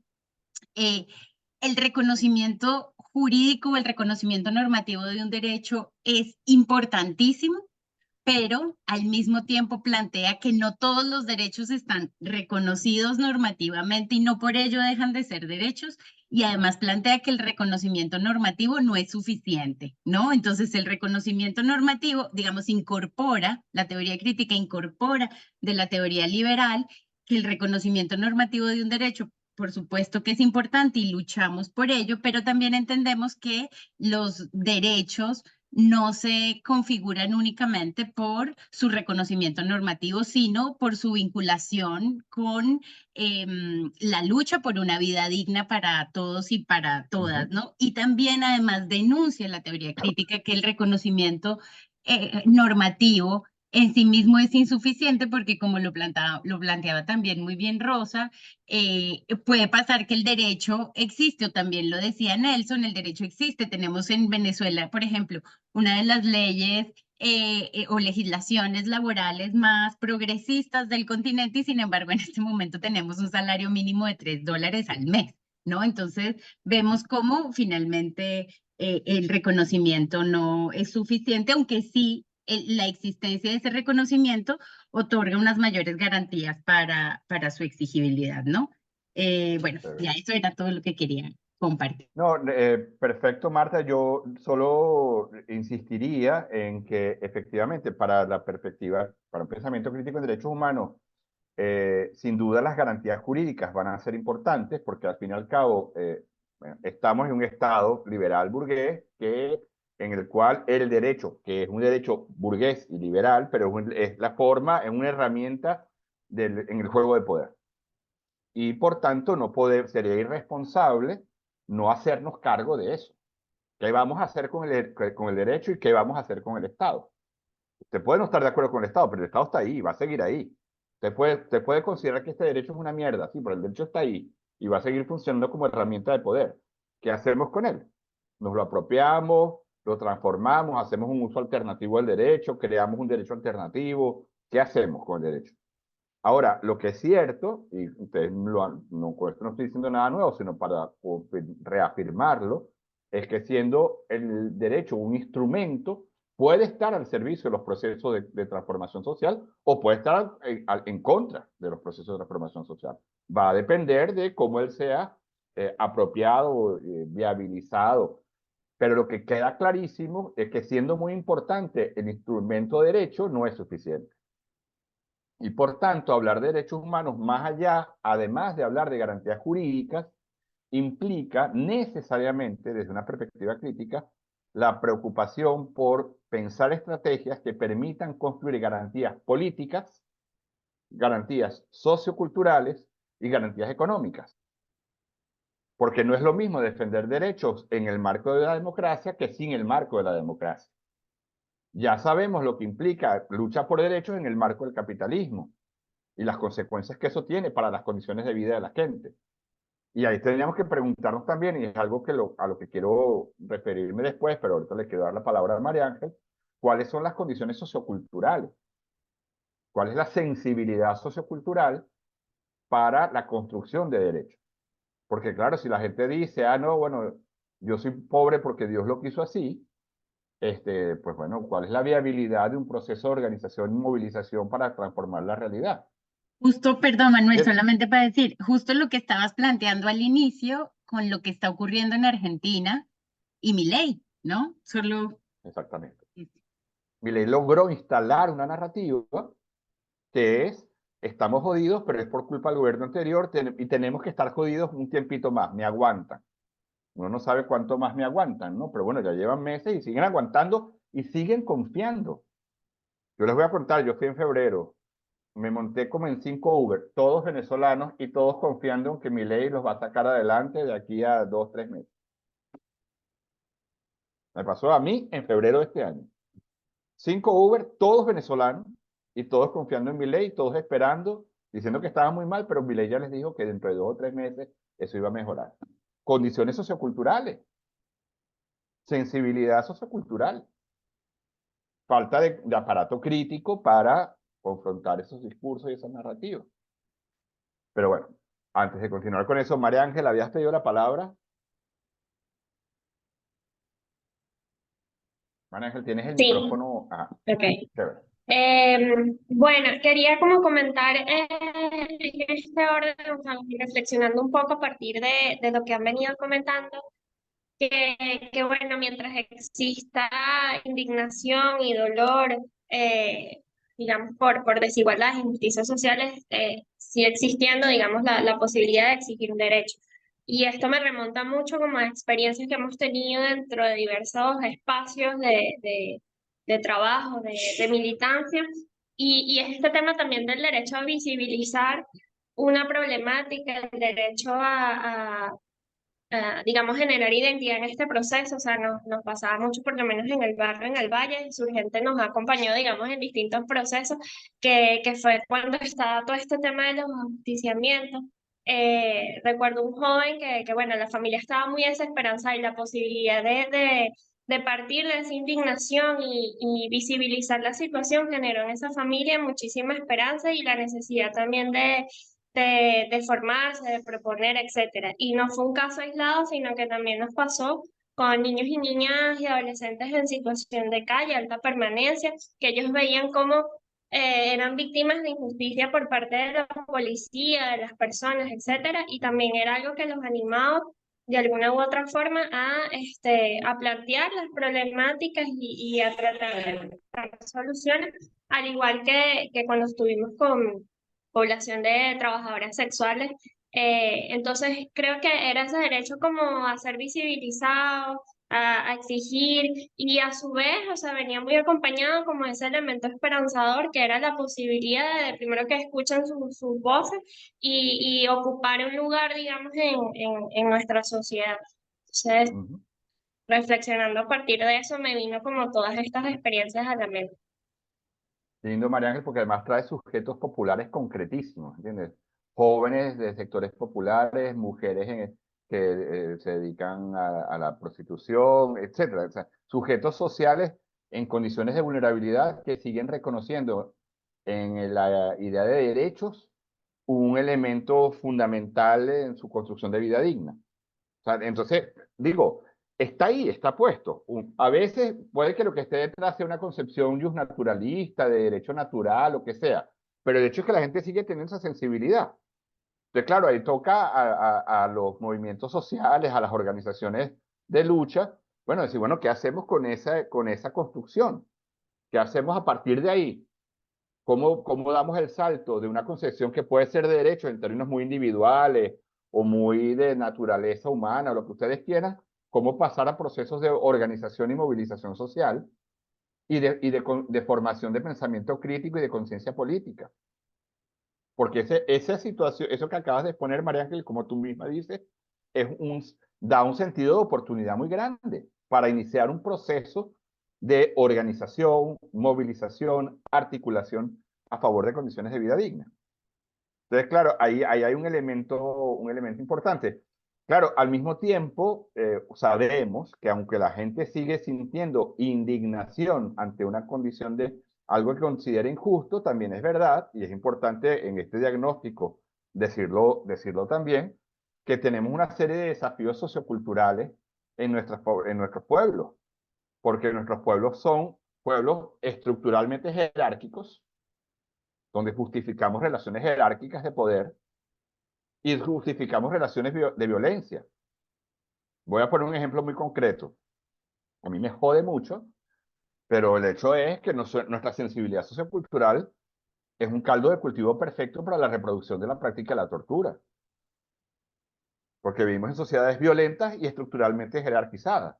el reconocimiento jurídico o el reconocimiento normativo de un derecho es importantísimo, pero al mismo tiempo plantea que no todos los derechos están reconocidos normativamente y no por ello dejan de ser derechos, y además plantea que el reconocimiento normativo no es suficiente, ¿no? Entonces el reconocimiento normativo, digamos, incorpora, la teoría crítica incorpora de la teoría liberal, que el reconocimiento normativo de un derecho, por supuesto que es importante y luchamos por ello, pero también entendemos que los derechos no se configuran únicamente por su reconocimiento normativo, sino por su vinculación con la lucha por una vida digna para todos y para todas, ¿no? Y también además denuncia la teoría crítica que el reconocimiento normativo en sí mismo es insuficiente, porque como lo planteaba también muy bien Rosa, puede pasar que el derecho existe, o también lo decía Nelson, el derecho existe. Tenemos en Venezuela, por ejemplo, una de las leyes o legislaciones laborales más progresistas del continente, y sin embargo en este momento tenemos un salario mínimo de $3 al mes, ¿no? Entonces vemos cómo finalmente el reconocimiento no es suficiente, aunque sí la existencia de ese reconocimiento otorga unas mayores garantías para su exigibilidad, ¿no? Bueno, ya eso era todo lo que quería compartir. No, perfecto, Marta. Yo solo insistiría en que efectivamente para la perspectiva, para un pensamiento crítico en derechos humanos, sin duda las garantías jurídicas van a ser importantes, porque al fin y al cabo bueno, estamos en un Estado liberal burgués en el cual el derecho, que es un derecho burgués y liberal, pero es la forma, es una herramienta en el juego de poder. Y por tanto sería irresponsable no hacernos cargo de eso. ¿Qué vamos a hacer con el derecho y qué vamos a hacer con el Estado? Usted puede no estar de acuerdo con el Estado, pero el Estado está ahí, va a seguir ahí. Usted puede considerar que este derecho es una mierda, sí, pero el derecho está ahí y va a seguir funcionando como herramienta de poder. ¿Qué hacemos con él? Nos lo apropiamos, lo transformamos, hacemos un uso alternativo del derecho, creamos un derecho alternativo. ¿Qué hacemos con el derecho? Ahora, lo que es cierto, y ustedes con esto no estoy diciendo nada nuevo, sino para reafirmarlo, es que siendo el derecho un instrumento, puede estar al servicio de los procesos de transformación social o puede estar en contra de los procesos de transformación social. Va a depender de cómo él sea apropiado, viabilizado. Pero lo que queda clarísimo es que siendo muy importante el instrumento de derecho no es suficiente. Y por tanto, hablar de derechos humanos más allá, además de hablar de garantías jurídicas, implica necesariamente, desde una perspectiva crítica, la preocupación por pensar estrategias que permitan construir garantías políticas, garantías socioculturales y garantías económicas. Porque no es lo mismo defender derechos en el marco de la democracia que sin el marco de la democracia. Ya sabemos lo que implica lucha por derechos en el marco del capitalismo y las consecuencias que eso tiene para las condiciones de vida de la gente. Y ahí tendríamos que preguntarnos también, y es algo a lo que quiero referirme después, pero ahorita le quiero dar la palabra a María Ángel, ¿cuáles son las condiciones socioculturales? ¿Cuál es la sensibilidad sociocultural para la construcción de derechos? Porque claro, si la gente dice, ah, no, bueno, yo soy pobre porque Dios lo quiso así, pues bueno, ¿cuál es la viabilidad de un proceso de organización y movilización para transformar la realidad? Justo, perdón, Manuel, solamente para decir, justo lo que estabas planteando al inicio con lo que está ocurriendo en Argentina y Milei, ¿no? Solo... Exactamente. Milei logró instalar una narrativa que es, estamos jodidos, pero es por culpa del gobierno anterior y tenemos que estar jodidos un tiempito más, me aguantan. Uno no sabe cuánto más me aguantan, ¿no? Pero bueno, ya llevan meses y siguen aguantando y siguen confiando. Yo les voy a contar, yo fui en febrero, me monté como en 5 Uber, todos venezolanos y todos confiando en que Milei los va a sacar adelante de aquí a 2, 3 meses. Me pasó a mí en febrero de este año. 5 Uber, todos venezolanos y todos confiando en Milei, todos esperando diciendo que estaba muy mal, pero Milei ya les dijo que dentro de 2 o 3 meses eso iba a mejorar. Condiciones socioculturales, sensibilidad sociocultural, falta de aparato crítico para confrontar esos discursos y esas narrativas. Pero bueno, antes de continuar con eso, María Ángela, ¿habías pedido la palabra? María Ángel, tienes el Sí, micrófono. Ah, ok. chévere. Bueno, quería como comentar en este orden, o sea, reflexionando un poco a partir de lo que han venido comentando, que bueno, mientras exista indignación y dolor, digamos, por desigualdades, injusticias sociales, sigue existiendo, digamos, la posibilidad de exigir un derecho. Y esto me remonta mucho como a experiencias que hemos tenido dentro de diversos espacios de trabajo, de militancia, y es este tema también del derecho a visibilizar una problemática, el derecho digamos, generar identidad en este proceso. O sea, nos pasaba mucho, por lo menos en el barrio, en el Valle, Insurgente nos acompañó, digamos, en distintos procesos, que fue cuando estaba todo este tema de los ajusticiamientos. Recuerdo un joven bueno, la familia estaba muy desesperanzada y la posibilidad de partir de esa indignación y visibilizar la situación generó en esa familia muchísima esperanza y la necesidad también de formarse, de proponer, etcétera. Y no fue un caso aislado, sino que también nos pasó con niños y niñas y adolescentes en situación de calle, alta permanencia, que ellos veían cómo eran víctimas de injusticia por parte de la policía, de las personas, etcétera, y también era algo que los animaba de alguna u otra forma a plantear las problemáticas y a tratar de buscar soluciones, al igual que cuando estuvimos con población de trabajadoras sexuales. Entonces creo que era ese derecho como a ser visibilizado, a exigir, y a su vez, o sea, venía muy acompañado como ese elemento esperanzador que era la posibilidad de primero que escuchen sus voces y ocupar un lugar, digamos, en nuestra sociedad. Entonces, Ujú. reflexionando a partir de eso, me vino como todas estas experiencias a la mente. Lindo, María Ángel, porque además trae sujetos populares concretísimos, ¿entiendes? Jóvenes de sectores populares, mujeres que se dedican a la prostitución, etcétera. O sea, sujetos sociales en condiciones de vulnerabilidad que siguen reconociendo en la idea de derechos un elemento fundamental en su construcción de vida digna. O sea, entonces, digo, está ahí, está puesto. A veces puede que lo que esté detrás sea una concepción naturalista, de derecho natural, o que sea, pero el hecho es que la gente sigue teniendo esa sensibilidad. Entonces, claro, ahí toca a los movimientos sociales, a las organizaciones de lucha, bueno, decir, bueno, ¿qué hacemos con esa construcción? ¿Qué hacemos a partir de ahí? ¿Cómo damos el salto de una concepción que puede ser de derecho en términos muy individuales o muy de naturaleza humana, o lo que ustedes quieran, cómo pasar a procesos de organización y movilización social y de formación de pensamiento crítico y de conciencia política? Porque esa situación, eso que acabas de exponer, María Ángel, como tú misma dices, da un sentido de oportunidad muy grande para iniciar un proceso de organización, movilización, articulación a favor de condiciones de vida digna. Entonces, claro, ahí hay un elemento importante. Claro, al mismo tiempo, sabemos que aunque la gente sigue sintiendo indignación ante una condición de algo que considera injusto, también es verdad, y es importante en este diagnóstico decirlo también, que tenemos una serie de desafíos socioculturales en nuestros pueblos, porque nuestros pueblos son pueblos estructuralmente jerárquicos, donde justificamos relaciones jerárquicas de poder y justificamos relaciones de violencia. Voy a poner un ejemplo muy concreto. A mí me jode mucho, pero el hecho es que nuestra sensibilidad sociocultural es un caldo de cultivo perfecto para la reproducción de la práctica de la tortura. Porque vivimos en sociedades violentas y estructuralmente jerarquizadas.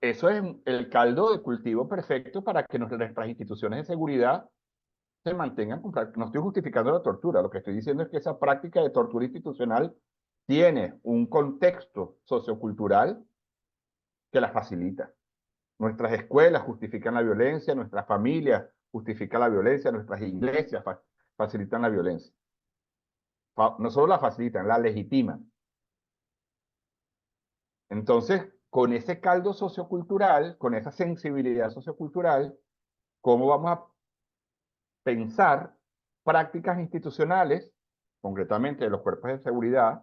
Eso es el caldo de cultivo perfecto para que nuestras instituciones de seguridad se mantengan. No estoy justificando la tortura, lo que estoy diciendo es que esa práctica de tortura institucional tiene un contexto sociocultural que la facilita. Nuestras escuelas justifican la violencia, nuestras familias justifican la violencia, nuestras iglesias facilitan la violencia. No solo la facilitan, la legitiman. Entonces, con ese caldo sociocultural, con esa sensibilidad sociocultural, ¿cómo vamos a pensar prácticas institucionales, concretamente de los cuerpos de seguridad,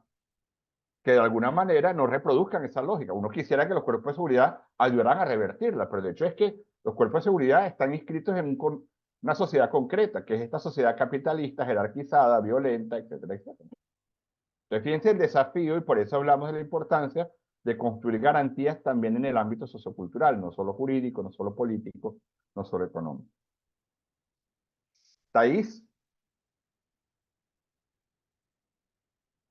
que de alguna manera no reproduzcan esa lógica? Uno quisiera que los cuerpos de seguridad ayudaran a revertirla, pero el hecho es que los cuerpos de seguridad están inscritos en una sociedad concreta, que es esta sociedad capitalista, jerarquizada, violenta, etcétera, etcétera. Entonces, fíjense el desafío, y por eso hablamos de la importancia de construir garantías también en el ámbito sociocultural, no solo jurídico, no solo político, no solo económico. Thais.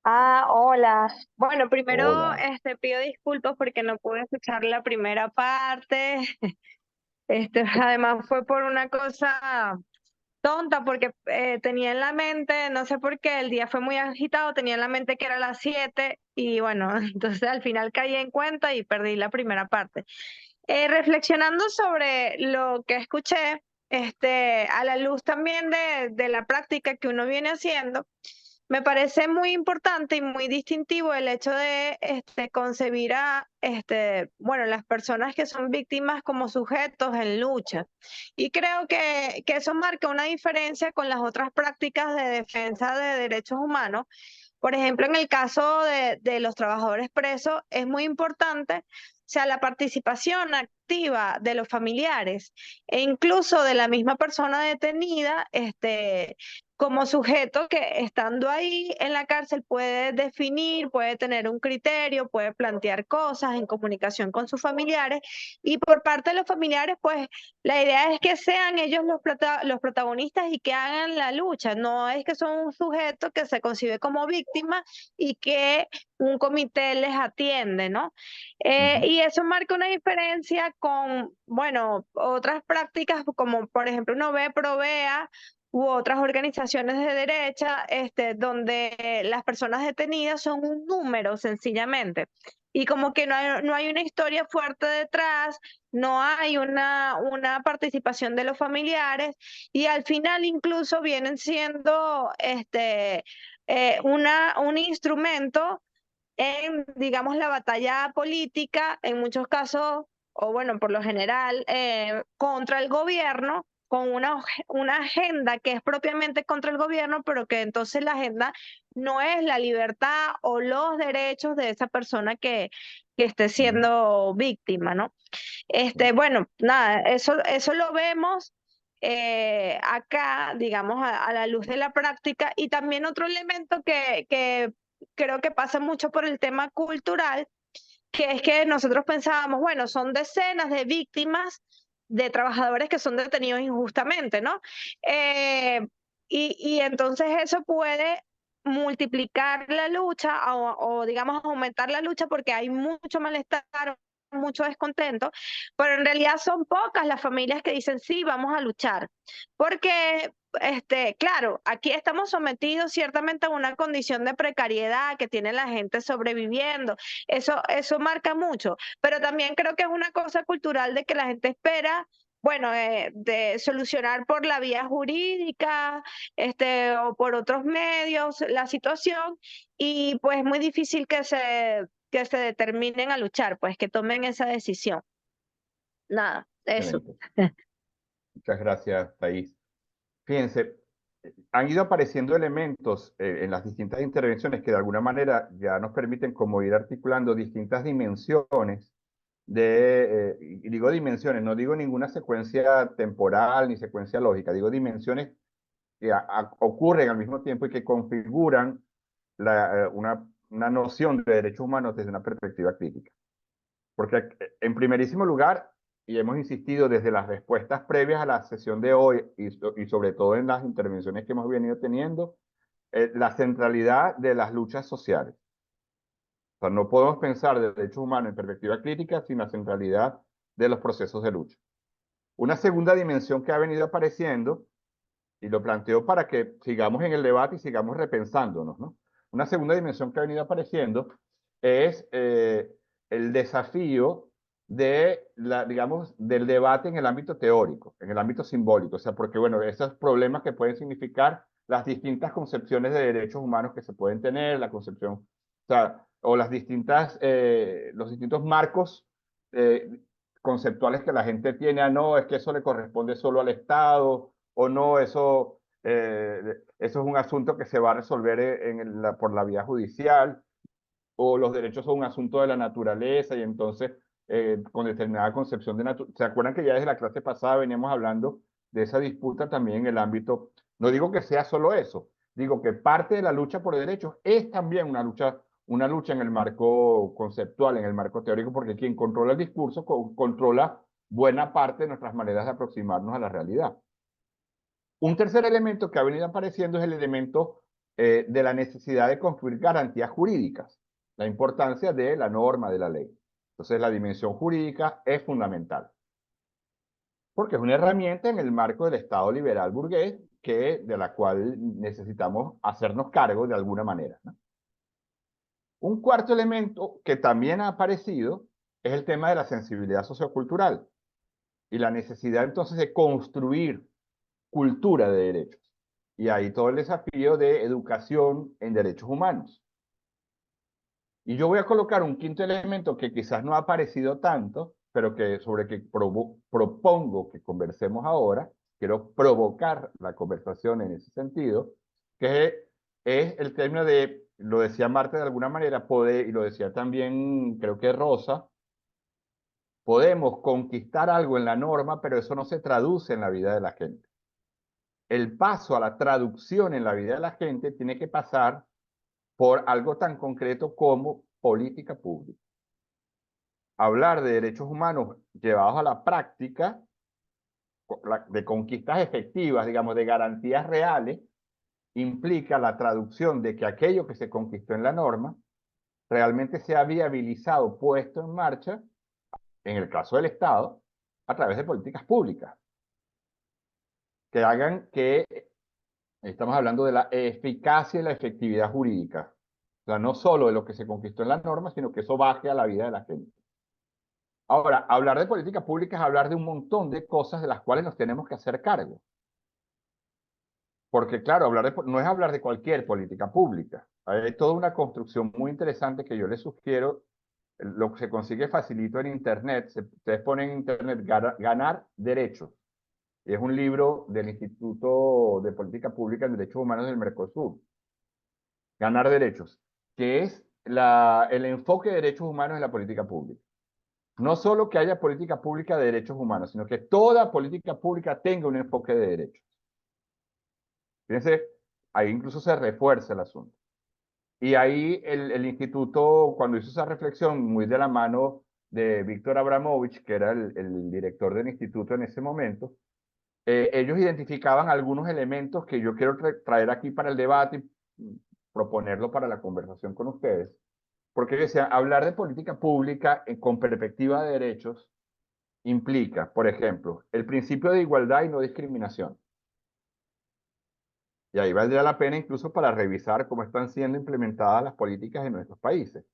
Hola. Bueno, primero Hola. pido disculpas porque no pude escuchar la primera parte. Además fue por una cosa tonta porque tenía en la mente, no sé por qué, el día fue muy agitado, tenía en la mente que era las 7 y bueno, entonces al final caí en cuenta y perdí la primera parte. Reflexionando sobre lo que escuché, a la luz también de la práctica que uno viene haciendo, me parece muy importante y muy distintivo el hecho de concebir a bueno, las personas que son víctimas como sujetos en lucha. Y creo que eso marca una diferencia con las otras prácticas de defensa de derechos humanos. Por ejemplo, en el caso de los trabajadores presos, es muy importante, o sea, la participación activa de los familiares e incluso de la misma persona detenida, como sujeto que estando ahí en la cárcel puede definir, puede tener un criterio, puede plantear cosas en comunicación con sus familiares y por parte de los familiares, pues la idea es que sean ellos los protagonistas y que hagan la lucha, no es que son un sujeto que se concibe como víctima y que un comité les atiende, ¿no? Y eso marca una diferencia con, bueno, otras prácticas como por ejemplo uno ve Provea u otras organizaciones de derecha, donde las personas detenidas son un número sencillamente. Y como que no hay una historia fuerte detrás, no hay una participación de los familiares y al final incluso vienen siendo un instrumento en, digamos, la batalla política, en muchos casos, o bueno, por lo general, contra el gobierno, con una agenda que es propiamente contra el gobierno, pero que entonces la agenda no es la libertad o los derechos de esa persona que esté siendo víctima, ¿no? Bueno, nada, eso lo vemos acá, digamos, a la luz de la práctica. Y también otro elemento que creo que pasa mucho por el tema cultural, que es que nosotros pensábamos, bueno, son decenas de víctimas de trabajadores que son detenidos injustamente, ¿no? Y entonces eso puede multiplicar la lucha o, digamos, aumentar la lucha porque hay mucho malestar, mucho descontento, pero en realidad son pocas las familias que dicen sí, vamos a luchar, porque claro, aquí estamos sometidos ciertamente a una condición de precariedad que tiene la gente sobreviviendo, eso marca mucho, pero también creo que es una cosa cultural de que la gente espera, bueno, de solucionar por la vía jurídica, o por otros medios la situación, y pues es muy difícil que se determinen a luchar, pues que tomen esa decisión. Nada, eso. Excelente. Muchas gracias, Thais. Fíjense, han ido apareciendo elementos en las distintas intervenciones que de alguna manera ya nos permiten como ir articulando distintas dimensiones y digo dimensiones, no digo ninguna secuencia temporal ni secuencia lógica, digo dimensiones que ocurren al mismo tiempo y que configuran una noción de derechos humanos desde una perspectiva crítica. Porque en primerísimo lugar, y hemos insistido desde las respuestas previas a la sesión de hoy y sobre todo en las intervenciones que hemos venido teniendo, la centralidad de las luchas sociales. O sea, no podemos pensar de derechos humanos en perspectiva crítica sin la centralidad de los procesos de lucha. Una segunda dimensión que ha venido apareciendo, y lo planteo para que sigamos en el debate y sigamos repensándonos, ¿no? Una segunda dimensión que ha venido apareciendo es el desafío digamos, del debate en el ámbito teórico, en el ámbito simbólico. O sea, porque, bueno, esos problemas que pueden significar las distintas concepciones de derechos humanos que se pueden tener, la concepción, o sea, o las distintas, los distintos marcos conceptuales que la gente tiene. Ah, no, es que eso le corresponde solo al Estado, o no, eso es un asunto que se va a resolver por la vía judicial, o los derechos son un asunto de la naturaleza, y entonces con determinada concepción de naturaleza. ¿Se acuerdan que ya desde la clase pasada veníamos hablando de esa disputa también en el ámbito? No digo que sea solo eso, digo que parte de la lucha por derechos es también una lucha en el marco conceptual, en el marco teórico, porque quien controla el discurso controla buena parte de nuestras maneras de aproximarnos a la realidad. Un tercer elemento que ha venido apareciendo es el elemento de la necesidad de construir garantías jurídicas, la importancia de la norma, de la ley. Entonces, la dimensión jurídica es fundamental, porque es una herramienta en el marco del Estado liberal burgués de la cual necesitamos hacernos cargo de alguna manera, ¿no? Un cuarto elemento que también ha aparecido es el tema de la sensibilidad sociocultural y la necesidad entonces de construir cultura de derechos. Y ahí todo el desafío de educación en derechos humanos. Y yo voy a colocar un quinto elemento que quizás no ha aparecido tanto, pero sobre que propongo que conversemos ahora. Quiero provocar la conversación en ese sentido, que es el término de, lo decía Marta de alguna manera, poder, y lo decía también creo que Rosa, podemos conquistar algo en la norma, pero eso no se traduce en la vida de la gente. El paso a la traducción en la vida de la gente tiene que pasar por algo tan concreto como política pública. Hablar de derechos humanos llevados a la práctica, de conquistas efectivas, digamos, de garantías reales, implica la traducción de que aquello que se conquistó en la norma realmente sea viabilizado, puesto en marcha, en el caso del Estado, a través de políticas públicas, que hagan que, estamos hablando de la eficacia y la efectividad jurídica. O sea, no solo de lo que se conquistó en la norma, sino que eso baje a la vida de la gente. Ahora, hablar de política pública es hablar de un montón de cosas de las cuales nos tenemos que hacer cargo. Porque, claro, no es hablar de cualquier política pública. Hay toda una construcción muy interesante que yo les sugiero. Lo que se consigue facilito en Internet. Ustedes ponen en Internet ganar derechos. Y es un libro del Instituto de Política Pública en Derechos Humanos del Mercosur. Ganar derechos, que es el enfoque de derechos humanos en la política pública. No solo que haya política pública de derechos humanos, sino que toda política pública tenga un enfoque de derechos. Fíjense, ahí incluso se refuerza el asunto. Y ahí el instituto, cuando hizo esa reflexión, muy de la mano de Víctor Abramovich, que era el director del instituto en ese momento, ellos identificaban algunos elementos que yo quiero traer aquí para el debate y proponerlo para la conversación con ustedes. Porque decía, hablar de política pública con perspectiva de derechos implica, por ejemplo, el principio de igualdad y no discriminación. Y ahí valdría la pena incluso para revisar cómo están siendo implementadas las políticas en nuestros países.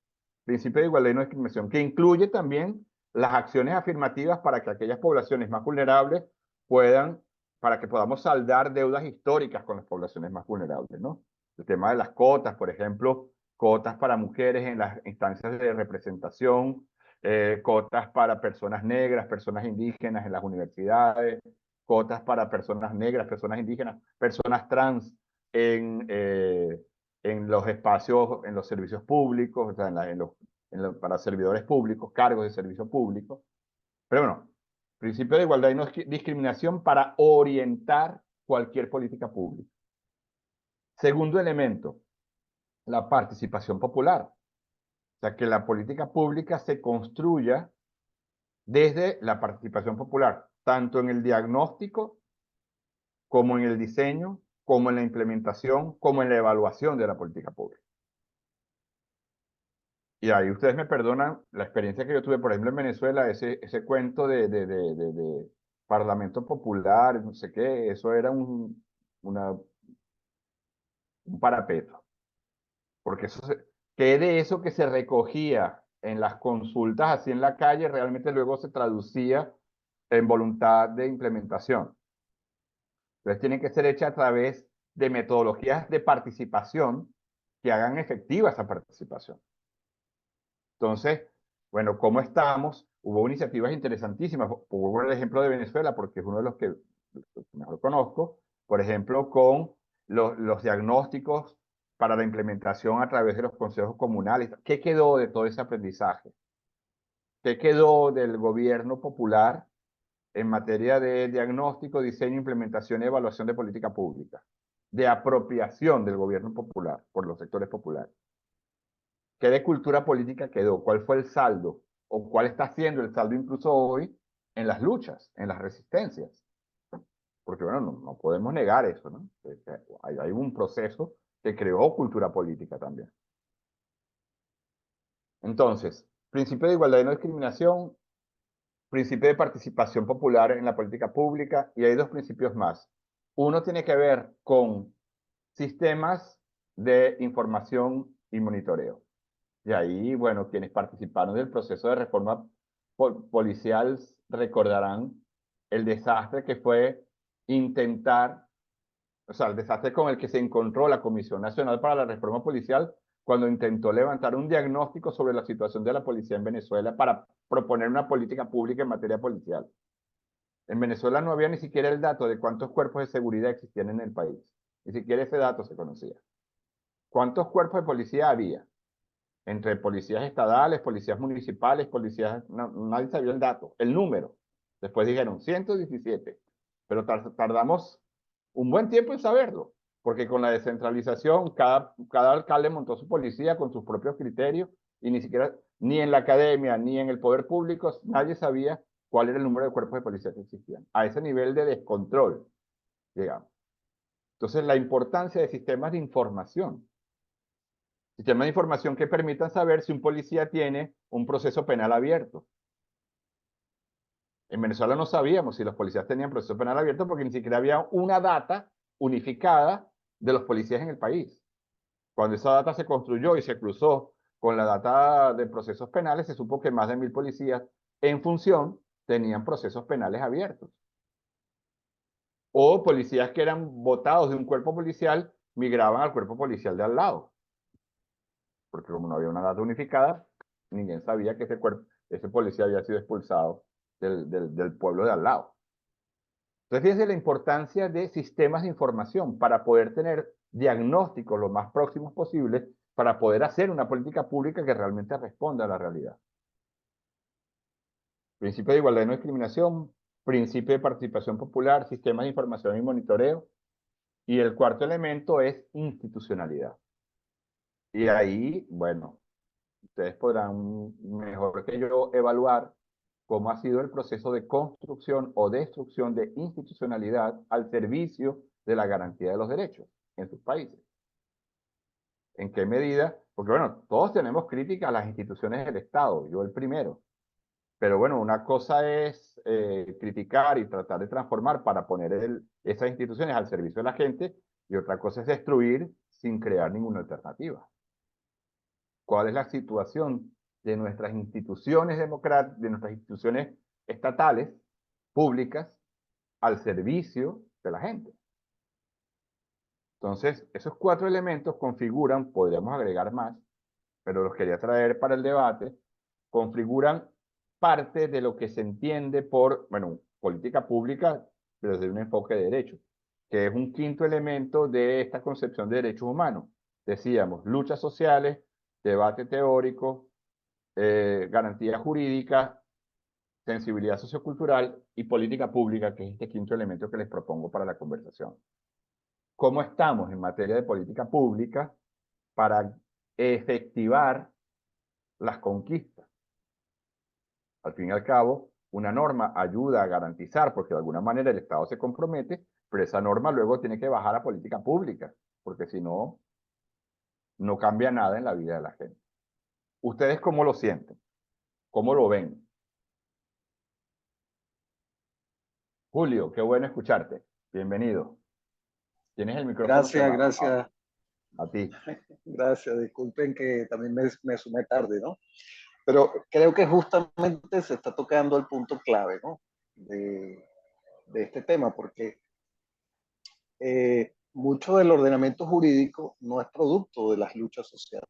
Principio de igualdad y no discriminación, que incluye también las acciones afirmativas para que aquellas poblaciones más vulnerables para que podamos saldar deudas históricas con las poblaciones más vulnerables, ¿no? El tema de las cotas, por ejemplo, cotas para mujeres en las instancias de representación, cotas para personas negras, personas indígenas en las universidades, cotas para personas negras, personas indígenas, personas trans en los espacios, en los servicios públicos, o sea, para servidores públicos, cargos de servicio público. Pero bueno, principio de igualdad y no discriminación para orientar cualquier política pública. Segundo elemento, la participación popular. O sea, que la política pública se construya desde la participación popular, tanto en el diagnóstico, como en el diseño, como en la implementación, como en la evaluación de la política pública. Y ahí ustedes me perdonan la experiencia que yo tuve, por ejemplo, en Venezuela, ese cuento de Parlamento Popular, no sé qué, eso era un parapeto. Porque que de eso que se recogía en las consultas así en la calle, realmente luego se traducía en voluntad de implementación. Entonces tiene que ser hecha a través de metodologías de participación que hagan efectiva esa participación. Entonces, bueno, ¿cómo estamos? Hubo iniciativas interesantísimas. Hubo el ejemplo de Venezuela, porque es uno de los que mejor conozco, por ejemplo, con los diagnósticos para la implementación a través de los consejos comunales. ¿Qué quedó de todo ese aprendizaje? ¿Qué quedó del gobierno popular en materia de diagnóstico, diseño, implementación y evaluación de política pública? De apropiación del gobierno popular por los sectores populares. ¿Qué de cultura política quedó? ¿Cuál fue el saldo? ¿O cuál está siendo el saldo incluso hoy en las luchas, en las resistencias? Porque bueno, no podemos negar eso, ¿no? Hay un proceso que creó cultura política también. Entonces, principio de igualdad y no discriminación, principio de participación popular en la política pública, y hay dos principios más. Uno tiene que ver con sistemas de información y monitoreo. Y ahí, bueno, quienes participaron del proceso de reforma policial recordarán el desastre que fue intentar, o sea, el desastre con el que se encontró la Comisión Nacional para la Reforma Policial cuando intentó levantar un diagnóstico sobre la situación de la policía en Venezuela para proponer una política pública en materia policial. En Venezuela no había ni siquiera el dato de cuántos cuerpos de seguridad existían en el país. Ni siquiera ese dato se conocía. ¿Cuántos cuerpos de policía había? Entre policías estadales, policías municipales, policías... nadie sabía el dato, el número. Después dijeron 117, pero tardamos un buen tiempo en saberlo, porque con la descentralización cada alcalde montó su policía con sus propios criterios y ni siquiera, ni en la academia, ni en el poder público, nadie sabía cuál era el número de cuerpos de policía que existían. A ese nivel de descontrol llegamos. Entonces, la importancia de sistemas de información. Sistemas de información que permitan saber si un policía tiene un proceso penal abierto. En Venezuela no sabíamos si los policías tenían proceso penal abierto porque ni siquiera había una data unificada de los policías en el país. Cuando esa data se construyó y se cruzó con la data de procesos penales, se supo que más de 1000 policías en función tenían procesos penales abiertos. O policías que eran votados de un cuerpo policial migraban al cuerpo policial de al lado. Porque como no había una data unificada, ninguém sabía que ese policía había sido expulsado del pueblo de al lado. Entonces, fíjense la importancia de sistemas de información para poder tener diagnósticos lo más próximos posibles para poder hacer una política pública que realmente responda a la realidad. Principio de igualdad y no discriminación, principio de participación popular, sistemas de información y monitoreo. Y el cuarto elemento es institucionalidad. Y ahí, bueno, ustedes podrán mejor que yo evaluar cómo ha sido el proceso de construcción o destrucción de institucionalidad al servicio de la garantía de los derechos en sus países. ¿En qué medida? Porque bueno, todos tenemos críticas a las instituciones del Estado, yo el primero. Pero bueno, una cosa es criticar y tratar de transformar para poner esas instituciones al servicio de la gente, y otra cosa es destruir sin crear ninguna alternativa. ¿Cuál es la situación de nuestras instituciones democráticas, de nuestras instituciones estatales, públicas, al servicio de la gente? Entonces, esos 4 elementos configuran, podríamos agregar más, pero los quería traer para el debate, configuran parte de lo que se entiende por, bueno, política pública, pero desde un enfoque de derecho, que es un quinto elemento de esta concepción de derechos humanos. Decíamos, luchas sociales, debate teórico, garantía jurídica, sensibilidad sociocultural y política pública, que es este quinto elemento que les propongo para la conversación. ¿Cómo estamos en materia de política pública para efectivar las conquistas? Al fin y al cabo, una norma ayuda a garantizar, porque de alguna manera el Estado se compromete, pero esa norma luego tiene que bajar a política pública, porque si no, no cambia nada en la vida de la gente. ¿Ustedes cómo lo sienten? ¿Cómo lo ven? Julio, qué bueno escucharte. Bienvenido. Tienes el micrófono cerrado. Gracias. A ti. Gracias, disculpen que también me sumé tarde, ¿no? Pero creo que justamente se está tocando el punto clave, ¿no? De este tema, porque mucho del ordenamiento jurídico no es producto de las luchas sociales.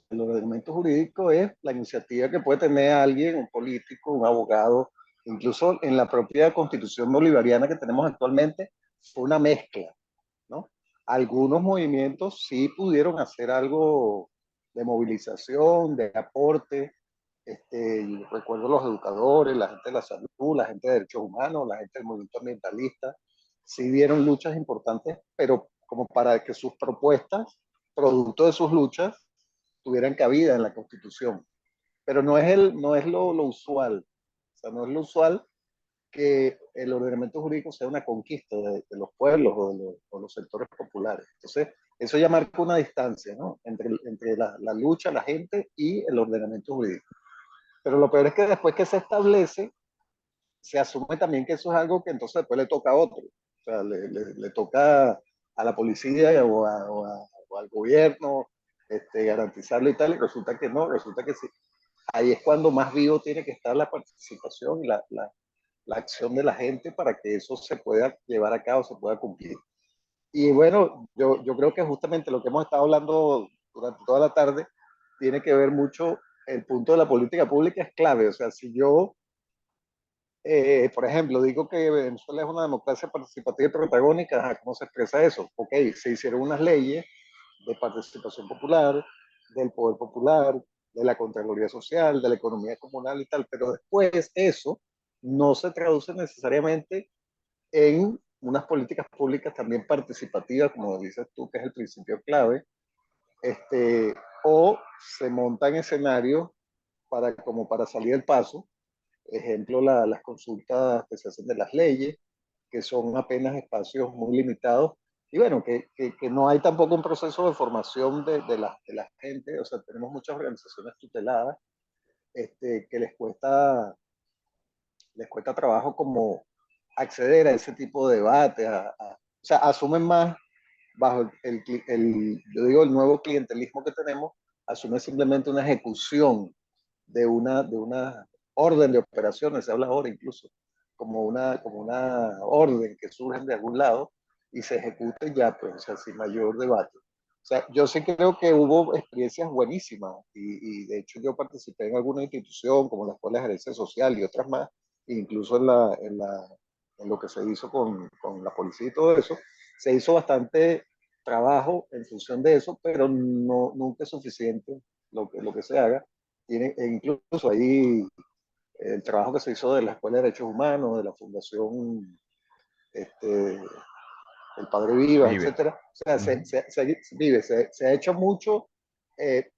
El ordenamiento jurídico es la iniciativa que puede tener alguien, un político, un abogado, incluso en la propia constitución bolivariana que tenemos actualmente, fue una mezcla, ¿no? Algunos movimientos sí pudieron hacer algo de movilización, de aporte. Recuerdo los educadores, la gente de la salud, la gente de derechos humanos, la gente del movimiento ambientalista, sí dieron luchas importantes, pero como para que sus propuestas, producto de sus luchas, tuvieran cabida en la Constitución. Pero no es lo usual. O sea, no es lo usual que el ordenamiento jurídico sea una conquista de los pueblos o los sectores populares. Entonces, eso ya marca una distancia, ¿no? Entre la lucha, la gente y el ordenamiento jurídico. Pero lo peor es que después que se establece, se asume también que eso es algo que entonces después le toca a otro. O sea, le toca a la policía o al gobierno garantizarlo y tal, y resulta que no, resulta que sí. Ahí es cuando más vivo tiene que estar la participación y la acción de la gente para que eso se pueda llevar a cabo, se pueda cumplir. Y bueno, yo creo que justamente lo que hemos estado hablando durante toda la tarde tiene que ver mucho, el punto de la política pública es clave. O sea, si yo, por ejemplo, digo que Venezuela es una democracia participativa y protagónica, ¿cómo se expresa eso? Ok, se hicieron unas leyes de participación popular, del poder popular, de la Contraloría Social, de la economía comunal y tal, pero después eso no se traduce necesariamente en unas políticas públicas también participativas, como dices tú, que es el principio clave, o se montan escenarios como para salir del paso. Ejemplo, las consultas que se hacen de las leyes, que son apenas espacios muy limitados. Y bueno, que no hay tampoco un proceso de formación de la gente. O sea, tenemos muchas organizaciones tuteladas que les cuesta trabajo como acceder a ese tipo de debate. O sea, asumen más bajo yo digo, el nuevo clientelismo que tenemos, asume simplemente una ejecución de una orden de operaciones, se habla ahora incluso, como una orden que surge de algún lado y se ejecute ya, pues, o sea, sin mayor debate. O sea, yo sí creo que hubo experiencias buenísimas y de hecho yo participé en alguna institución como la Escuela de Gerencia Social y otras más, incluso en lo que se hizo con la policía y todo eso, se hizo bastante trabajo en función de eso, pero no, nunca es suficiente lo que se haga. Incluso ahí el trabajo que se hizo de la Escuela de Derechos Humanos, de la Fundación El Padre Viva, Vive. etcétera. O sea, se ha hecho mucho,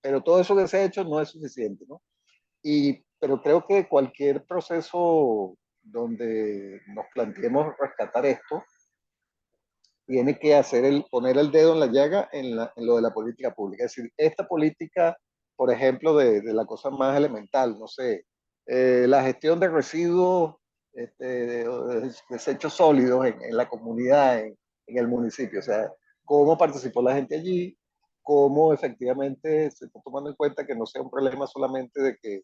pero todo eso que se ha hecho no es suficiente, ¿no? Pero creo que cualquier proceso donde nos planteemos rescatar esto, tiene que poner el dedo en la llaga en lo de la política pública. Es decir, esta política, por ejemplo, de la cosa más elemental, no sé, la gestión de residuos, de desechos sólidos en la comunidad, en el municipio. O sea, cómo participó la gente allí, cómo efectivamente se está tomando en cuenta que no sea un problema solamente de que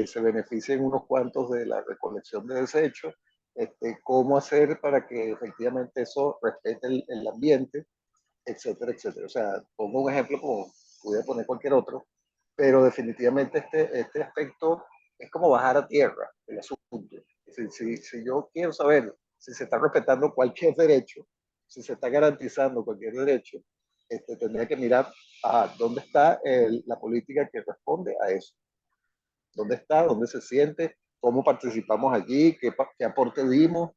se beneficien unos cuantos de la recolección de desechos, cómo hacer para que efectivamente eso respete el ambiente, etcétera, etcétera. O sea, pongo un ejemplo como pudiera poner cualquier otro, pero definitivamente este aspecto es como bajar a tierra el asunto. Si yo quiero saber si se está respetando cualquier derecho, si se está garantizando cualquier derecho, tendría que mirar a dónde está la política que responde a eso. ¿Dónde está? ¿Dónde se siente? ¿Cómo participamos allí? ¿Qué aporte dimos?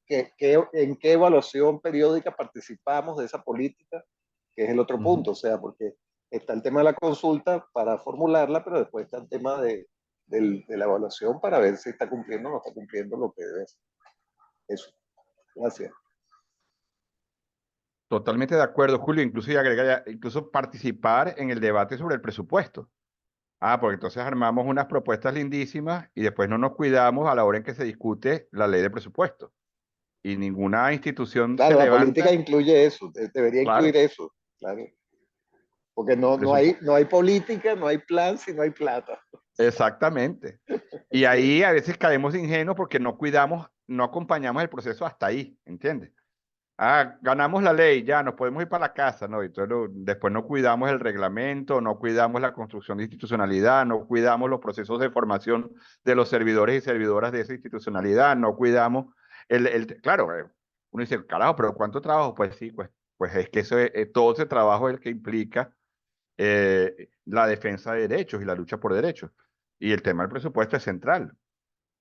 ¿En qué evaluación periódica participamos de esa política? Que es el otro punto, o sea, porque está el tema de la consulta para formularla, pero después está el tema de la evaluación para ver si está cumpliendo o no está cumpliendo lo que debe ser. Eso. Gracias. Totalmente de acuerdo, Julio. Incluso y agrega incluso participar en el debate sobre el presupuesto. Porque entonces armamos unas propuestas lindísimas y después no nos cuidamos a la hora en que se discute la ley de presupuesto. Y ninguna institución Claro, se la levanta. política incluye eso, debería incluir eso, claro. Porque no hay política, no hay plan si no hay plata. Exactamente. Y ahí a veces caemos ingenuos porque no cuidamos, no acompañamos el proceso hasta ahí, ¿entiendes? ganamos la ley, ya nos podemos ir para la casa, ¿no? Entonces después no cuidamos el reglamento, no cuidamos la construcción de institucionalidad, no cuidamos los procesos de formación de los servidores y servidoras de esa institucionalidad, no cuidamos claro, uno dice, carajo, pero ¿cuánto trabajo? Pues sí, pues es que todo ese trabajo es el que implica la defensa de derechos y la lucha por derechos. Y el tema del presupuesto es central.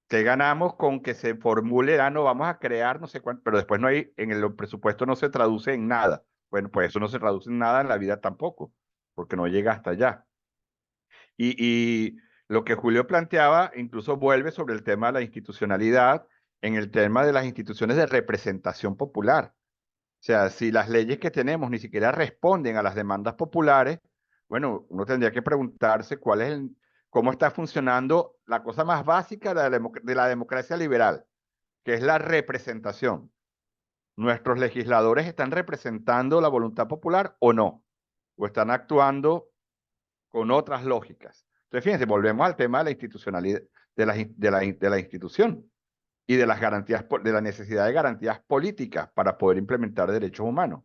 ¿Qué ganamos con que se formule, no vamos a crear no sé cuánto, pero después no hay, en el presupuesto no se traduce en nada? Bueno, pues eso no se traduce en nada en la vida tampoco, porque no llega hasta allá. Y lo que Julio planteaba incluso vuelve sobre el tema de la institucionalidad, en el tema de las instituciones de representación popular. O sea, si las leyes que tenemos ni siquiera responden a las demandas populares, bueno, uno tendría que preguntarse cómo está funcionando la cosa más básica de la democracia liberal, que es la representación. ¿Nuestros legisladores están representando la voluntad popular o no? ¿O están actuando con otras lógicas? Entonces, fíjense, volvemos al tema de la institucionalidad, de la institución y de las garantías, de la necesidad de garantías políticas para poder implementar derechos humanos.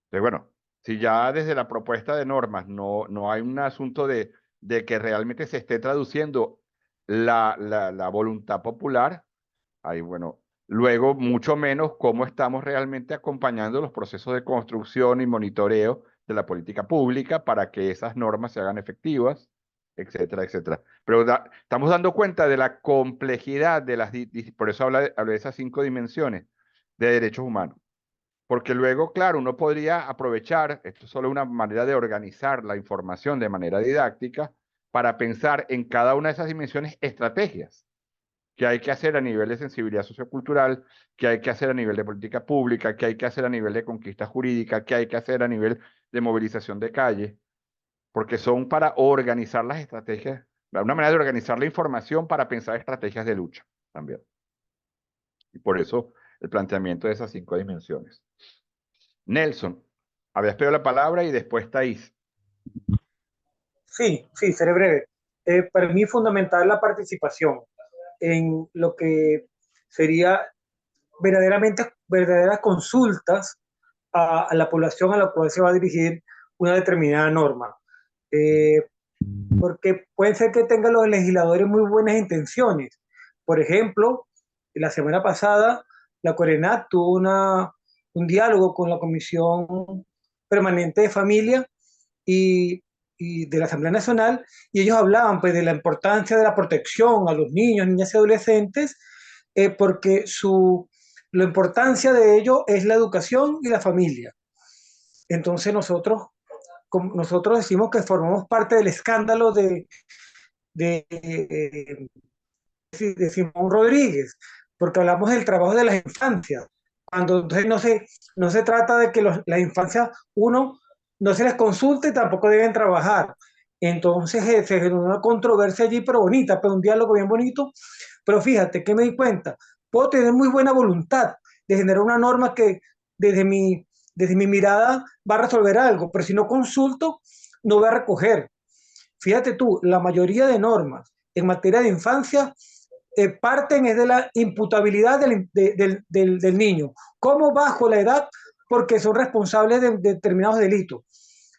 Entonces, bueno, si ya desde la propuesta de normas no hay un asunto de que realmente se esté traduciendo la voluntad popular, ahí, bueno, luego mucho menos cómo estamos realmente acompañando los procesos de construcción y monitoreo de la política pública para que esas normas se hagan efectivas, etcétera, etcétera. Pero estamos dando cuenta de la complejidad de por eso hablé de esas 5 dimensiones de derechos humanos. Porque luego, claro, uno podría aprovechar, esto es solo una manera de organizar la información de manera didáctica, para pensar en cada una de esas dimensiones estrategias que hay que hacer a nivel de sensibilidad sociocultural, que hay que hacer a nivel de política pública, que hay que hacer a nivel de conquista jurídica, que hay que hacer a nivel de movilización de calle, porque son para organizar las estrategias, una manera de organizar la información para pensar estrategias de lucha también. Y por eso el planteamiento de esas 5 dimensiones. Nelson, habías pedido la palabra y después Thais. Sí, seré breve. Para mí es fundamental la participación en lo que sería verdaderas consultas a la población a la cual se va a dirigir una determinada norma. Porque puede ser que tengan los legisladores muy buenas intenciones. Por ejemplo, la semana pasada la Corenat tuvo un diálogo con la Comisión Permanente de Familia y de la Asamblea Nacional, y ellos hablaban pues de la importancia de la protección a los niños, niñas y adolescentes, porque la importancia de ello es la educación y la familia. Entonces nosotros decimos que formamos parte del escándalo de Simón Rodríguez, porque hablamos del trabajo de las infancias, cuando entonces no se trata de que las infancias, uno, no se les consulte y tampoco deben trabajar. Entonces se generó una controversia allí, pero bonita, pero un diálogo bien bonito. Pero fíjate que me di cuenta, puedo tener muy buena voluntad de generar una norma que desde mi mirada va a resolver algo, pero si no consulto, no voy a recoger. Fíjate tú, la mayoría de normas en materia de infancia parten es de la imputabilidad del niño. ¿Cómo bajo la edad? Porque son responsables de determinados delitos.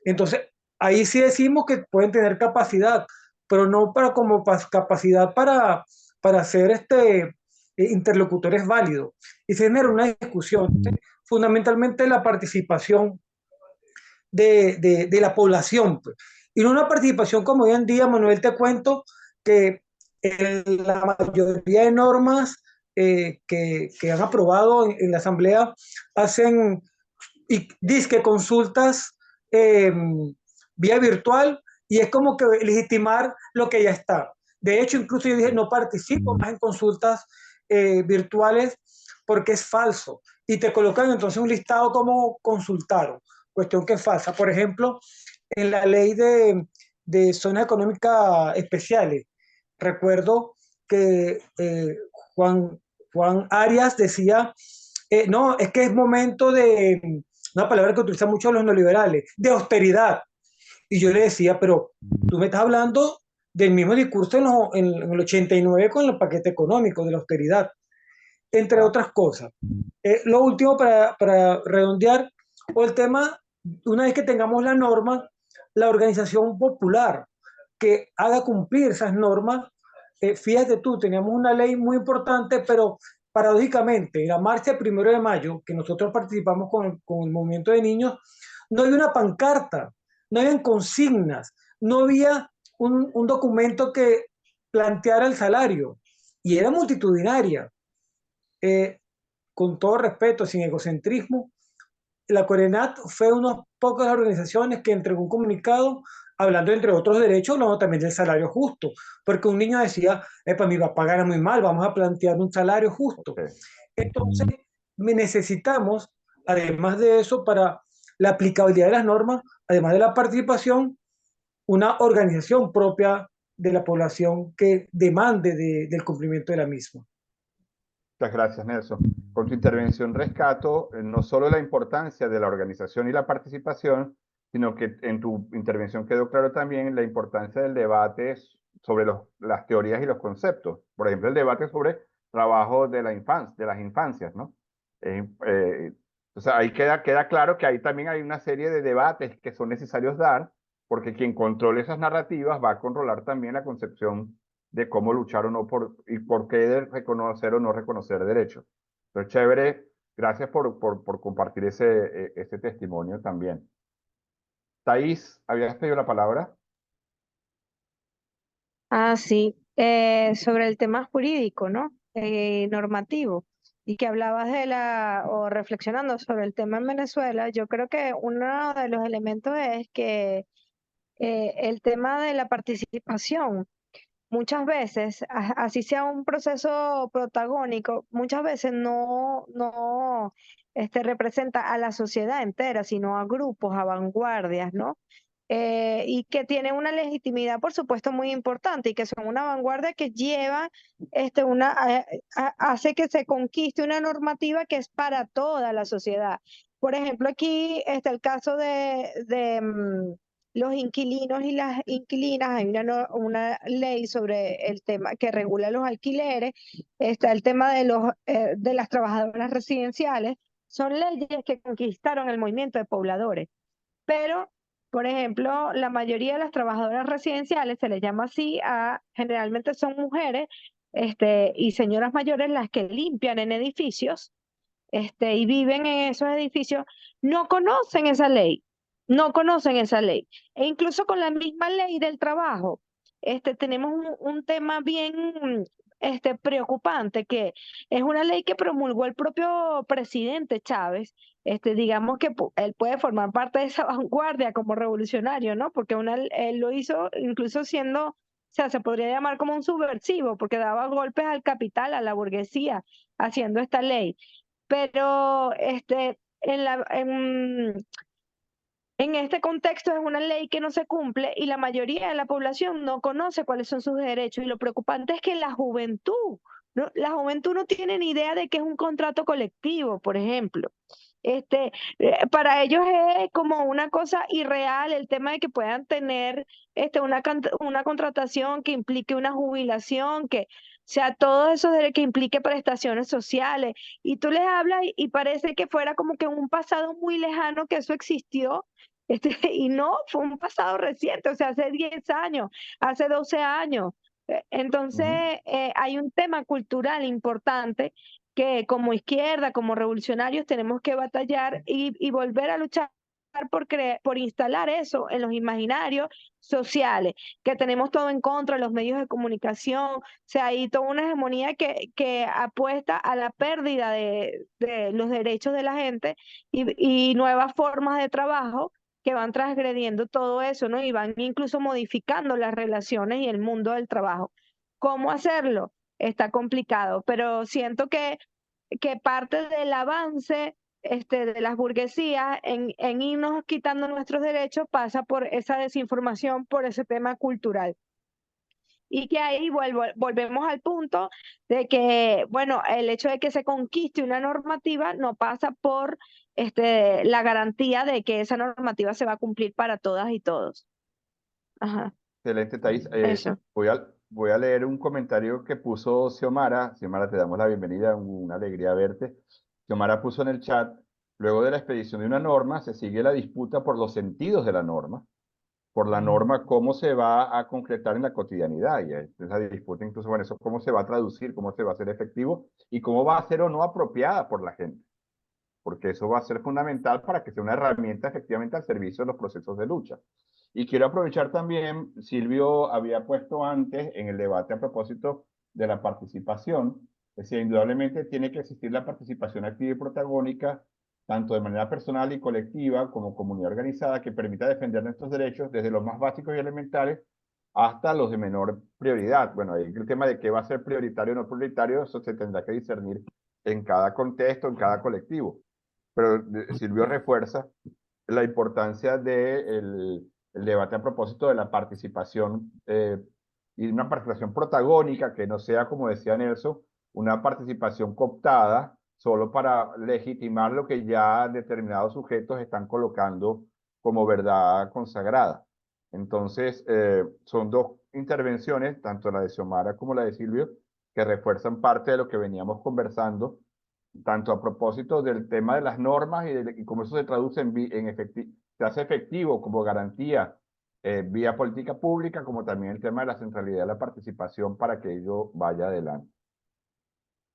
Entonces, ahí sí decimos que pueden tener capacidad, pero no como capacidad para ser interlocutores válidos. Y se genera una discusión, fundamentalmente la participación de la población. Pues. Y no una participación como hoy en día, Manuel, te cuento que la mayoría de normas que han aprobado en la Asamblea hacen disque consultas vía virtual, y es como que legitimar lo que ya está. De hecho, incluso yo dije, no participo más en consultas virtuales porque es falso. Y te colocan entonces un listado como consultaron, cuestión que es falsa. Por ejemplo, en la ley de zonas económicas especiales, recuerdo que Juan Arias decía, no, es que es momento de, una palabra que utilizan mucho los neoliberales, de austeridad. Y yo le decía, pero tú me estás hablando del mismo discurso en el 89 con el paquete económico de la austeridad. entre otras cosas. Lo último para redondear, o el tema, una vez que tengamos la norma, la organización popular que haga cumplir esas normas. Fíjate tú, teníamos una ley muy importante, pero paradójicamente, la marcha 1 de mayo, que nosotros participamos con el movimiento de niños, no había una pancarta, no habían consignas, no había un documento que planteara el salario, y era multitudinaria. Con todo respeto, sin egocentrismo, la Corenat fue una de las pocas organizaciones que entregó un comunicado hablando, entre otros derechos, hablando también del salario justo, porque un niño decía, mi papá gana muy mal, vamos a plantear un salario justo. Okay. Entonces, necesitamos, además de eso, para la aplicabilidad de las normas, además de la participación, una organización propia de la población que demande del cumplimiento de la misma. Muchas gracias, Nelson. Con tu intervención rescato no solo la importancia de la organización y la participación, sino que en tu intervención quedó claro también la importancia del debate sobre las teorías y los conceptos. Por ejemplo, el debate sobre trabajo de las infancias, ¿no? O sea, ahí queda claro que ahí también hay una serie de debates que son necesarios dar, porque quien controle esas narrativas va a controlar también la concepción de cómo luchar o no y por qué de reconocer o no reconocer derechos. Pero chévere, gracias por compartir ese testimonio también. Thais, ¿habías pedido la palabra? Sí, sobre el tema jurídico, ¿no? Normativo, y que hablabas o reflexionando sobre el tema en Venezuela, yo creo que uno de los elementos es que el tema de la participación, muchas veces, así sea un proceso protagónico, muchas veces no representa a la sociedad entera, sino a grupos, a vanguardias, ¿no? Y que tiene una legitimidad, por supuesto, muy importante, y que son una vanguardia que lleva, hace que se conquiste una normativa que es para toda la sociedad. Por ejemplo, aquí está el caso de los inquilinos y las inquilinas. Hay una ley sobre el tema que regula los alquileres. Está el tema de las trabajadoras residenciales. Son leyes que conquistaron el movimiento de pobladores. Pero, por ejemplo, la mayoría de las trabajadoras residenciales, se les llama así, generalmente son mujeres y señoras mayores las que limpian en edificios y viven en esos edificios, no conocen esa ley, no conocen esa ley. E incluso con la misma ley del trabajo, tenemos un tema bien preocupante, que es una ley que promulgó el propio presidente Chávez. Digamos que él puede formar parte de esa vanguardia como revolucionario, ¿no? Porque él lo hizo incluso siendo, o sea, se podría llamar como un subversivo, porque daba golpes al capital, a la burguesía, haciendo esta ley. Pero en este contexto es una ley que no se cumple, y la mayoría de la población no conoce cuáles son sus derechos. Y lo preocupante es que la juventud no tiene ni idea de qué es un contrato colectivo, por ejemplo. Para ellos es como una cosa irreal el tema de que puedan tener una contratación que implique una jubilación, que sea todo eso que implique prestaciones sociales. Y tú les hablas y parece que fuera como que en un pasado muy lejano que eso existió. Y no, fue un pasado reciente, o sea, hace 10 años, hace 12 años. Entonces, hay un tema cultural importante que como izquierda, como revolucionarios, tenemos que batallar y volver a luchar por instalar eso en los imaginarios sociales, que tenemos todo en contra, los medios de comunicación. O sea, hay toda una hegemonía que apuesta a la pérdida de los derechos de la gente, y nuevas formas de trabajo que van transgrediendo todo eso, ¿no? Y van incluso modificando las relaciones y el mundo del trabajo. ¿Cómo hacerlo? Está complicado, pero siento que parte del avance de las burguesías en irnos quitando nuestros derechos pasa por esa desinformación, por ese tema cultural. Y que ahí volvemos al punto de que, bueno, el hecho de que se conquiste una normativa no pasa por la garantía de que esa normativa se va a cumplir para todas y todos. Ajá. Excelente, Thais. Eso. Voy voy a leer un comentario que puso Xiomara. Xiomara, te damos la bienvenida, una alegría verte. Xiomara puso en el chat, luego de la expedición de una norma, se sigue la disputa por los sentidos de la norma, por la norma, cómo se va a concretar en la cotidianidad. Y esa disputa incluso, bueno, eso cómo se va a traducir, cómo se va a hacer efectivo y cómo va a ser o no apropiada por la gente. Porque eso va a ser fundamental para que sea una herramienta efectivamente al servicio de los procesos de lucha. Y quiero aprovechar también, Silvio había puesto antes en el debate a propósito de la participación, es decir, indudablemente tiene que existir la participación activa y protagónica, tanto de manera personal y colectiva como comunidad organizada, que permita defender nuestros derechos desde los más básicos y elementales hasta los de menor prioridad. Bueno, ahí el tema de qué va a ser prioritario o no prioritario, eso se tendrá que discernir en cada contexto, en cada colectivo. Pero Silvio refuerza la importancia del el debate a propósito de la participación y una participación protagónica que no sea, como decía Nelson, una participación cooptada solo para legitimar lo que ya determinados sujetos están colocando como verdad consagrada. Entonces, son dos intervenciones, tanto la de Xiomara como la de Silvio, que refuerzan parte de lo que veníamos conversando, tanto a propósito del tema de las normas y cómo eso se traduce se hace efectivo como garantía vía política pública, como también el tema de la centralidad de la participación para que ello vaya adelante.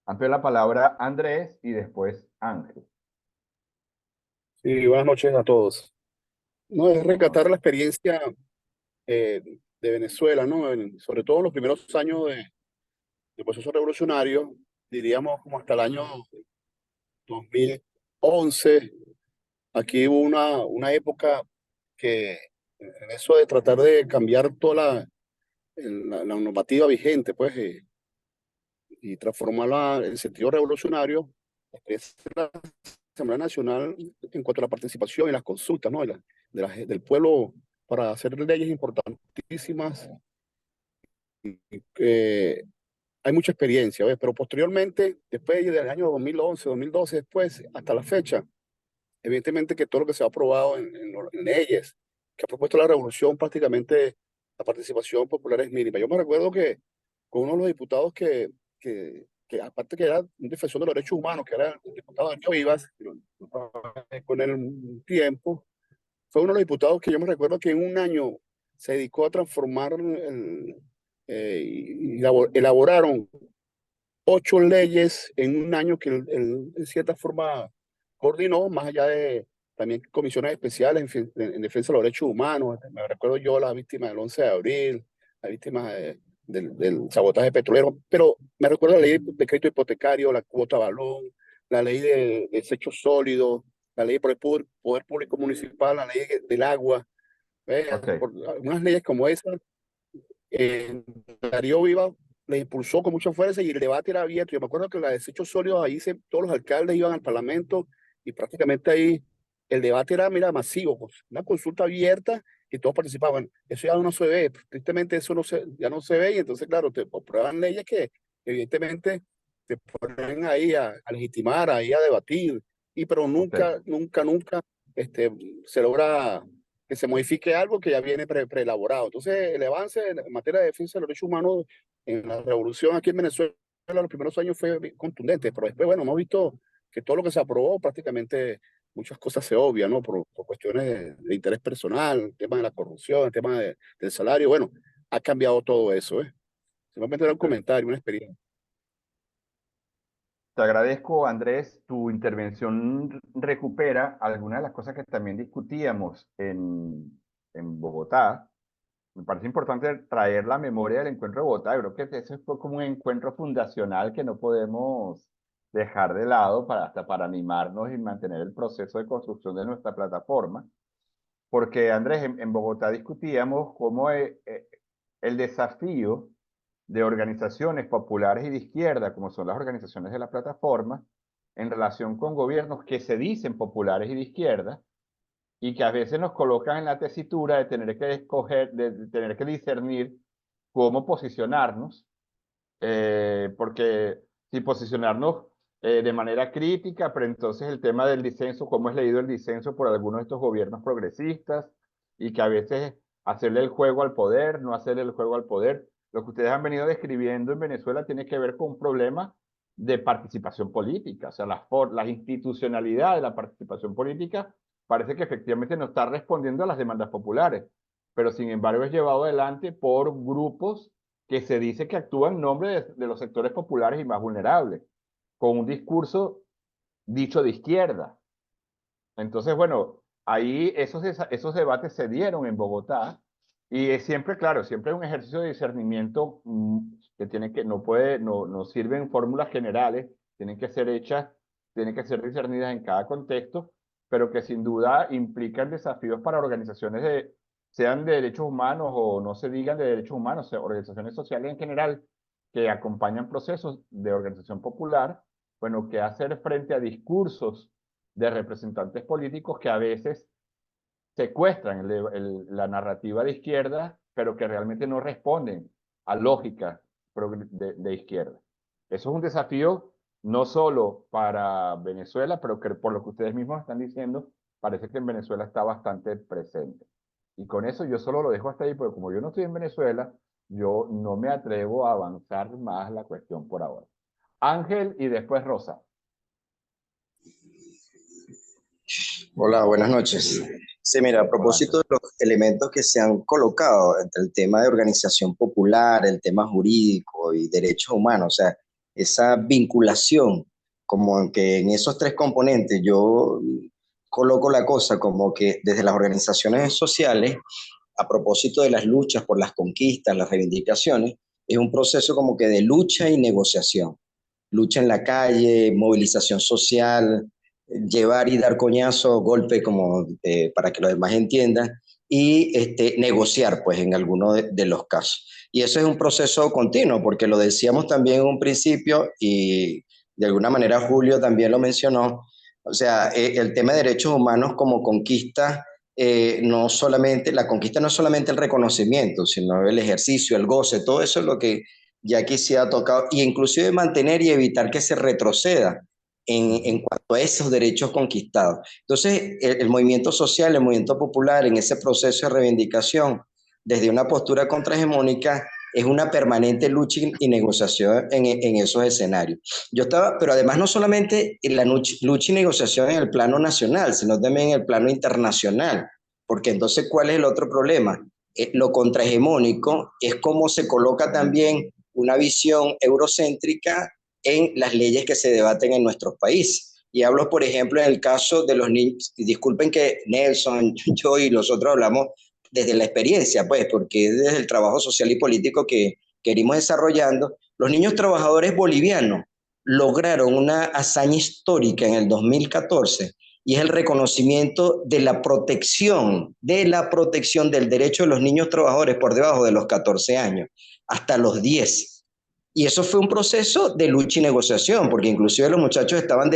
Antes la palabra Andrés y después Ángel. Sí, buenas noches a todos. No, es rescatar la experiencia de Venezuela, ¿no? Sobre todo en los primeros años del proceso revolucionario, diríamos como hasta el año 2011. Aquí hubo una época que en eso de tratar de cambiar toda la normativa vigente, pues, y transformarla en sentido revolucionario, es la Asamblea Nacional en cuanto a la participación y las consultas, ¿no? Del pueblo para hacer leyes importantísimas. Hay mucha experiencia, ¿ves? Pero posteriormente, después del año 2011, 2012, después, hasta la fecha, evidentemente que todo lo que se ha aprobado en leyes que ha propuesto la revolución, prácticamente la participación popular es mínima. Yo me recuerdo que con uno de los diputados que aparte que era un defensor de los derechos humanos, que era el diputado Daniel Vivas, con él un tiempo, fue uno de los diputados que yo me recuerdo que en un año se dedicó a transformar, y elaboraron 8 leyes en un año que él en cierta forma coordinó, más allá de también comisiones especiales en defensa de los derechos humanos. Me recuerdo yo las víctimas del 11 de abril, las víctimas del sabotaje petrolero, pero me recuerdo la ley de crédito hipotecario, la cuota balón, la ley de desechos sólidos, la ley por el poder público municipal, la ley del agua. Okay. Por algunas leyes como esa, Darío Viva le impulsó con mucha fuerza y el debate era abierto. Yo me acuerdo que la de desechos sólidos, ahí todos los alcaldes iban al parlamento y prácticamente ahí el debate era, mira, masivo, pues, una consulta abierta y todos participaban. Eso ya no se ve, tristemente eso ya no se ve, y entonces, claro, te aprueban leyes que evidentemente te ponen ahí a legitimar, ahí a debatir, pero nunca, nunca se logra que se modifique algo que ya viene preelaborado. Entonces, el avance en materia de defensa de los derechos humanos en la revolución aquí en Venezuela en los primeros años fue contundente, pero después, bueno, hemos visto que todo lo que se aprobó, prácticamente muchas cosas se obvian, ¿no? Por cuestiones de interés personal, el tema de la corrupción, el tema del salario, bueno, ha cambiado todo eso, ¿eh? Simplemente era un comentario, una experiencia. Te agradezco, Andrés. Tu intervención recupera algunas de las cosas que también discutíamos en Bogotá. Me parece importante traer la memoria del encuentro de Bogotá. Yo creo que ese fue como un encuentro fundacional que no podemos dejar de lado hasta para animarnos y mantener el proceso de construcción de nuestra plataforma. Porque, Andrés, en Bogotá discutíamos cómo el desafío de organizaciones populares y de izquierda, como son las organizaciones de la plataforma, en relación con gobiernos que se dicen populares y de izquierda, y que a veces nos colocan en la tesitura de tener que escoger, de tener que discernir cómo posicionarnos, porque si posicionarnos de manera crítica, pero entonces el tema del disenso, cómo es leído el disenso por algunos de estos gobiernos progresistas, y que a veces hacerle el juego al poder, no hacerle el juego al poder. lo que ustedes han venido describiendo en Venezuela tiene que ver con un problema de participación política. O sea, la institucionalidad de la participación política parece que efectivamente no está respondiendo a las demandas populares, pero sin embargo es llevado adelante por grupos que se dice que actúan en nombre de los sectores populares y más vulnerables, con un discurso dicho de izquierda. Entonces, bueno, ahí esos debates se dieron en Bogotá y es siempre, claro, siempre es un ejercicio de discernimiento que tiene que, no sirven fórmulas generales, tienen que ser hechas, tienen que ser discernidas en cada contexto, pero que sin duda implican desafíos para organizaciones sean de derechos humanos o no se digan de derechos humanos, organizaciones sociales en general que acompañan procesos de organización popular, bueno, que hacer frente a discursos de representantes políticos que a veces secuestran la narrativa de izquierda, pero que realmente no responden a lógica de izquierda. Eso es un desafío no solo para Venezuela, pero que por lo que ustedes mismos están diciendo, parece que en Venezuela está bastante presente. Y con eso yo solo lo dejo hasta ahí, porque como yo no estoy en Venezuela, yo no me atrevo a avanzar más la cuestión por ahora. Ángel y después Rosa. Hola, buenas noches. Sí, mira, a propósito de los elementos que se han colocado entre el tema de organización popular, el tema jurídico y derechos humanos, o sea, esa vinculación, como que en esos tres componentes yo coloco la cosa como que desde las organizaciones sociales, a propósito de las luchas por las conquistas, las reivindicaciones, es un proceso como que de lucha y negociación. Lucha en la calle, movilización social, llevar y dar coñazo, golpe, como para que los demás entiendan, y negociar, pues, en algunos de los casos. Y eso es un proceso continuo, porque lo decíamos también en un principio, y de alguna manera Julio también lo mencionó, o sea, el tema de derechos humanos como conquista, no solamente, la conquista no es solamente el reconocimiento, sino el ejercicio, el goce, todo eso es lo que ya aquí se ha tocado, y inclusive mantener y evitar que se retroceda en cuanto a esos derechos conquistados. Entonces, el movimiento social, el movimiento popular, en ese proceso de reivindicación, desde una postura contrahegemónica, es una permanente lucha y negociación en esos escenarios. Pero además no solamente en la lucha y negociación en el plano nacional, sino también en el plano internacional, porque entonces, ¿cuál es el otro problema? Lo contrahegemónico es cómo se coloca también una visión eurocéntrica en las leyes que se debaten en nuestros países. Y hablo, por ejemplo, en el caso de los niños, y disculpen que Nelson, yo y los otros hablamos desde la experiencia, pues, porque desde el trabajo social y político que venimos desarrollando, los niños trabajadores bolivianos lograron una hazaña histórica en el 2014, y es el reconocimiento de la protección del derecho de los niños trabajadores por debajo de los 14 años, hasta los 10. Y eso fue un proceso de lucha y negociación, porque inclusive los muchachos estaban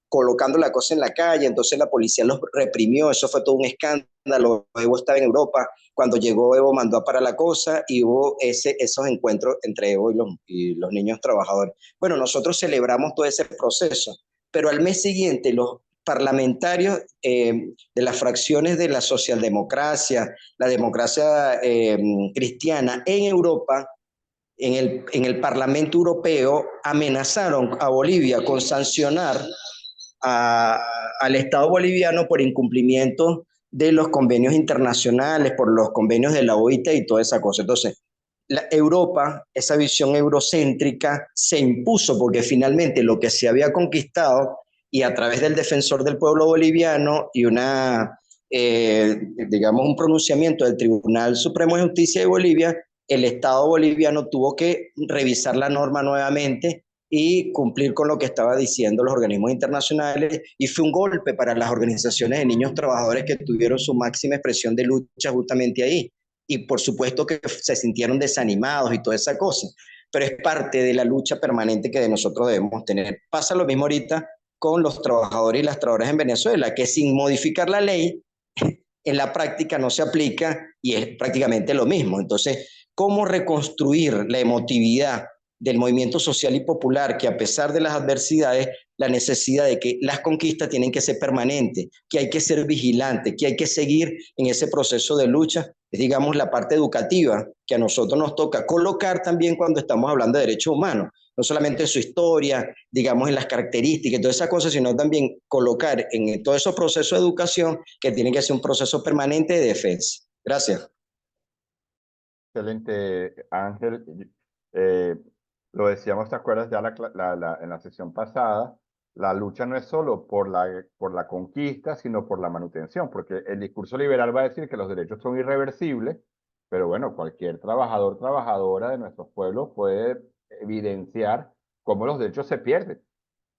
colocando la cosa en la calle, entonces la policía los reprimió, eso fue todo un escándalo. Evo estaba en Europa, cuando llegó Evo mandó a parar la cosa y hubo esos encuentros entre Evo y los niños trabajadores. Bueno, nosotros celebramos todo ese proceso, pero al mes siguiente los parlamentarios de las fracciones de la socialdemocracia, la democracia cristiana en Europa, en el Parlamento Europeo, amenazaron a Bolivia con sancionar al Estado boliviano por incumplimiento de los convenios internacionales, por los convenios de la OIT y toda esa cosa. Entonces, Europa, esa visión eurocéntrica, se impuso porque finalmente lo que se había conquistado, y a través del defensor del pueblo boliviano y digamos, un pronunciamiento del Tribunal Supremo de Justicia de Bolivia, el Estado boliviano tuvo que revisar la norma nuevamente y cumplir con lo que estaban diciendo los organismos internacionales, y fue un golpe para las organizaciones de niños trabajadores que tuvieron su máxima expresión de lucha justamente ahí. Y por supuesto que se sintieron desanimados y toda esa cosa, pero es parte de la lucha permanente que de nosotros debemos tener. Pasa lo mismo ahorita con los trabajadores y las trabajadoras en Venezuela, que sin modificar la ley, en la práctica no se aplica y es prácticamente lo mismo. Entonces, ¿cómo reconstruir la emotividad del movimiento social y popular que, a pesar de las adversidades, la necesidad de que las conquistas tienen que ser permanentes, que hay que ser vigilante, que hay que seguir en ese proceso de lucha. Es, digamos, la parte educativa que a nosotros nos toca colocar también cuando estamos hablando de derechos humanos. No solamente en su historia, digamos, en las características y todas esas cosas, sino también colocar en todos esos procesos de educación que tiene que ser un proceso permanente de defensa. Gracias. Excelente, Ángel. Lo decíamos, ¿te acuerdas ya en la sesión pasada? La lucha no es solo por la conquista, sino por la manutención, porque el discurso liberal va a decir que los derechos son irreversibles, pero bueno, cualquier trabajador, trabajadora de nuestros pueblos puede evidenciar cómo los derechos se pierden.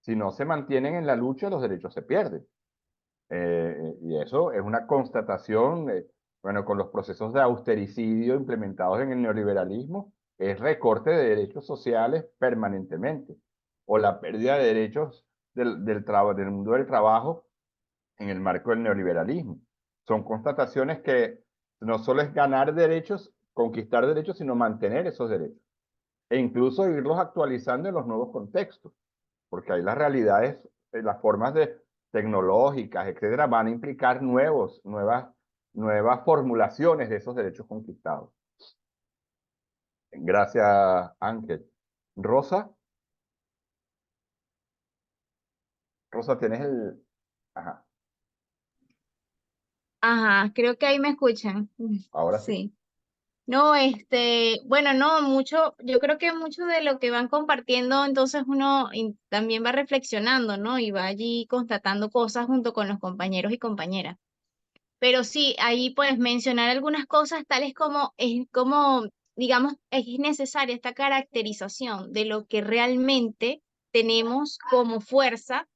Si no se mantienen en la lucha, los derechos se pierden. Y eso es una constatación, bueno, con los procesos de austericidio implementados en el neoliberalismo, es recorte de derechos sociales permanentemente, o la pérdida de derechos del mundo del trabajo en el marco del neoliberalismo. Son constataciones que no solo es ganar derechos, conquistar derechos, sino mantener esos derechos, e incluso irlos actualizando en los nuevos contextos, porque ahí las realidades, las formas tecnológicas, etcétera, van a implicar nuevas formulaciones de esos derechos conquistados. Gracias, Ángel. Rosa. Rosa, tienes el... Ajá. Ajá, creo que ahí me escuchan. Ahora sí. Sí. No, bueno, no, mucho, yo creo que mucho de lo que van compartiendo, entonces uno también va reflexionando, ¿no? Y va allí constatando cosas junto con los compañeros y compañeras. Pero sí, ahí pues mencionar algunas cosas tales como, digamos, es necesaria esta caracterización de lo que realmente tenemos como fuerza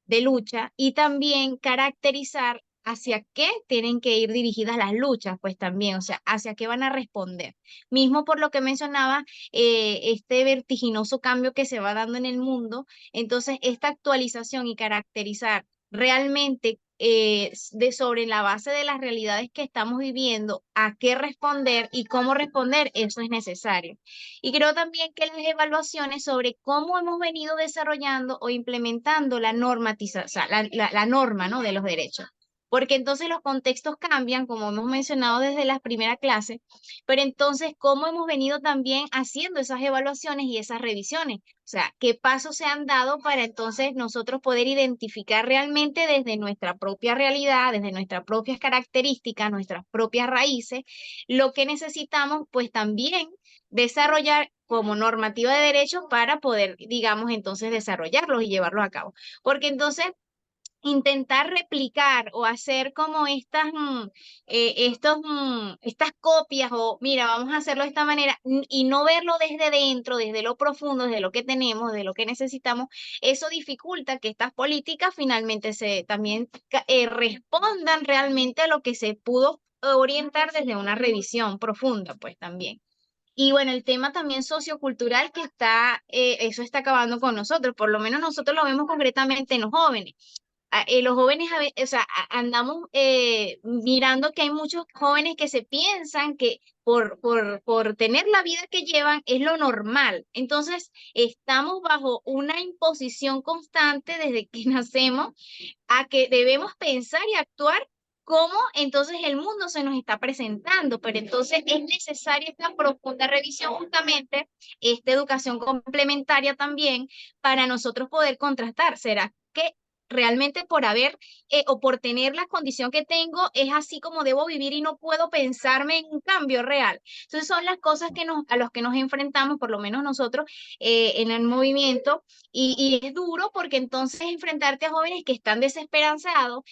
de lucha y también caracterizar hacia qué tienen que ir dirigidas las luchas, pues también, o sea, hacia qué van a responder. Mismo por lo que mencionaba, este vertiginoso cambio que se va dando en el mundo, entonces esta actualización y caracterizar realmente sobre la base de las realidades que estamos viviendo, a qué responder y cómo responder, eso es necesario. Y creo también que las evaluaciones sobre cómo hemos venido desarrollando o implementando la normatización, o sea, la norma, ¿no?, de los derechos. Porque entonces los contextos cambian, como hemos mencionado desde la primera clase, pero entonces cómo hemos venido también haciendo esas evaluaciones y esas revisiones. O sea, qué pasos se han dado para entonces nosotros poder identificar realmente desde nuestra propia realidad, desde nuestras propias características, nuestras propias raíces, lo que necesitamos, pues también desarrollar como normativa de derechos para poder, digamos, entonces desarrollarlos y llevarlos a cabo. Porque entonces intentar replicar o hacer como estas copias o mira, vamos a hacerlo de esta manera y no verlo desde dentro, desde lo profundo, desde lo que tenemos, de lo que necesitamos, eso dificulta que estas políticas finalmente también respondan realmente a lo que se pudo orientar desde una revisión profunda, pues también. Y bueno, el tema también sociocultural que eso está acabando con nosotros, por lo menos nosotros lo vemos concretamente en los jóvenes. Los jóvenes, o sea, andamos mirando que hay muchos jóvenes que se piensan que por tener la vida que llevan es lo normal. Entonces, estamos bajo una imposición constante desde que nacemos a que debemos pensar y actuar cómo entonces el mundo se nos está presentando, pero entonces es necesaria esta profunda revisión justamente, esta educación complementaria también, para nosotros poder contrastar. ¿Será que realmente por haber o por tener la condición que tengo es así como debo vivir y no puedo pensarme en un cambio real? Entonces son las cosas a los que nos enfrentamos, por lo menos nosotros en el movimiento, y es duro porque entonces enfrentarte a jóvenes que están desesperanzados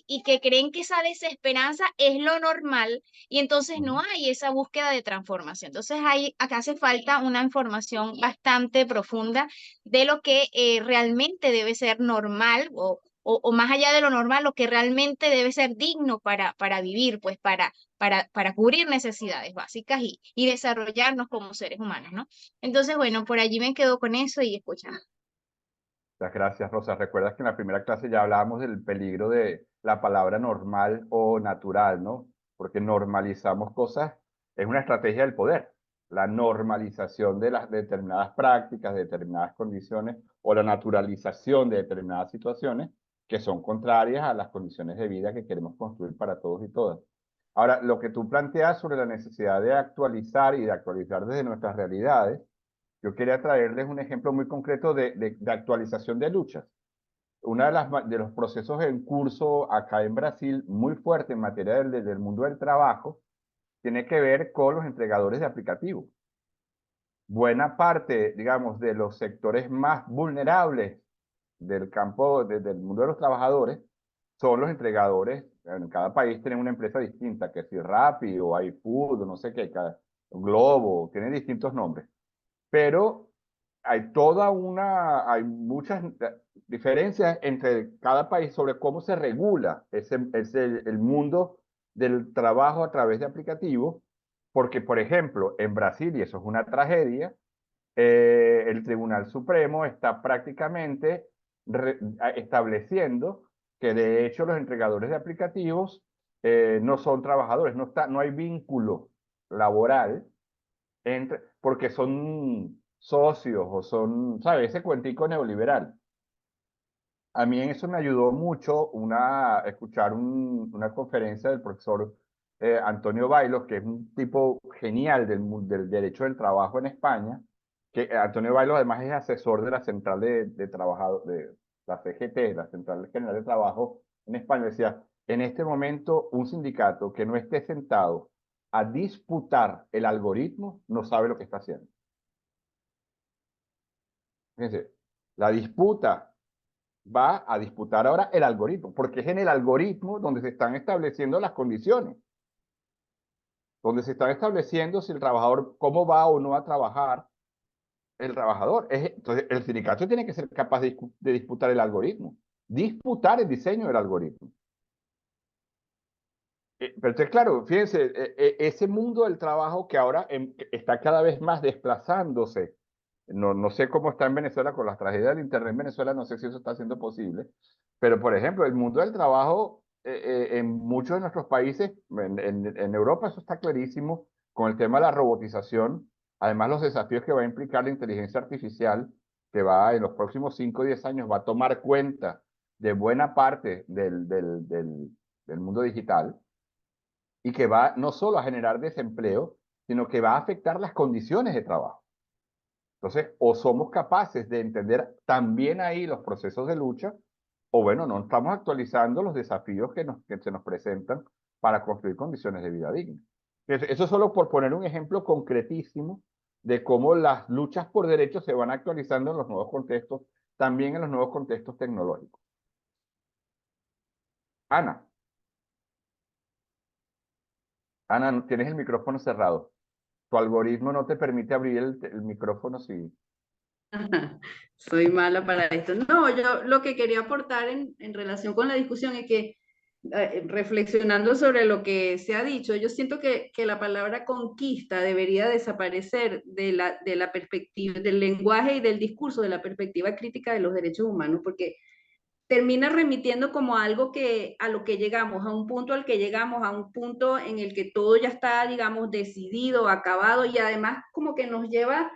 y que creen que esa desesperanza es lo normal y entonces no hay esa búsqueda de transformación. Entonces acá hace falta una información bastante profunda de lo que realmente debe ser normal o más allá de lo normal, lo que realmente debe ser digno para vivir, pues para cubrir necesidades básicas y desarrollarnos como seres humanos, ¿no? Entonces, bueno, por allí me quedo con eso y escuchando. Muchas gracias, Rosa. Recuerdas que en la primera clase ya hablábamos del peligro de la palabra normal o natural, ¿no? Porque normalizamos cosas, es una estrategia del poder. la normalización de las determinadas prácticas, de determinadas condiciones, o la naturalización de determinadas situaciones que son contrarias a las condiciones de vida que queremos construir para todos y todas. Ahora, lo que tú planteas sobre la necesidad de actualizar y de actualizar desde nuestras realidades, yo quería traerles un ejemplo muy concreto de actualización de luchas. Uno de los procesos en curso acá en Brasil, muy fuerte en materia del mundo del trabajo, tiene que ver con los entregadores de aplicativos. Buena parte, digamos, de los sectores más vulnerables del campo, del mundo de los trabajadores, son los entregadores. En cada país tienen una empresa distinta, que si Rappi o iFood, o no sé qué, Globo, tienen distintos nombres. Pero hay muchas diferencias entre cada país sobre cómo se regula el mundo del trabajo a través de aplicativos, porque, por ejemplo, en Brasil, y eso es una tragedia, el Tribunal Supremo está prácticamente estableciendo que de hecho los entregadores de aplicativos no son trabajadores, no hay vínculo laboral porque son socios o son, ¿sabes? Ese cuentico neoliberal. A mí en eso me ayudó mucho escuchar una conferencia del profesor Antonio Bailos, que es un tipo genial del derecho del trabajo en España, que Antonio Bailos además es asesor de la Central de Trabajador, de la CGT, la Central General de Trabajo en España. Decía, en este momento un sindicato que no esté sentado a disputar el algoritmo no sabe lo que está haciendo. Fíjense, la disputa va a disputar ahora el algoritmo, porque es en el algoritmo donde se están estableciendo las condiciones, donde se están estableciendo si el trabajador, cómo va o no a trabajar el trabajador. Entonces, el sindicato tiene que ser capaz de disputar el algoritmo, disputar el diseño del algoritmo. Pero entonces, claro, fíjense, ese mundo del trabajo que ahora está cada vez más desplazándose. No sé cómo está en Venezuela con las tragedias del Internet en Venezuela, no sé si eso está siendo posible, pero por ejemplo, el mundo del trabajo en muchos de nuestros países, en Europa eso está clarísimo, con el tema de la robotización, además los desafíos que va a implicar la inteligencia artificial, que va en los próximos 5 o 10 años va a tomar cuenta de buena parte del mundo digital, y que va no solo a generar desempleo, sino que va a afectar las condiciones de trabajo. Entonces, o somos capaces de entender también ahí los procesos de lucha, o bueno, no estamos actualizando los desafíos que se nos presentan para construir condiciones de vida dignas. Eso solo por poner un ejemplo concretísimo de cómo las luchas por derechos se van actualizando en los nuevos contextos, también en los nuevos contextos tecnológicos. Ana, tienes el micrófono cerrado. Tu algoritmo no te permite abrir el micrófono si... Soy mala para esto. No, yo lo que quería aportar en relación con la discusión es que, reflexionando sobre lo que se ha dicho, yo siento que la palabra conquista debería desaparecer de la perspectiva, del lenguaje y del discurso, de la perspectiva crítica de los derechos humanos, porque termina remitiendo como algo a lo que llegamos, a un punto al que llegamos, a un punto en el que todo ya está, digamos, decidido, acabado, y además como que nos lleva,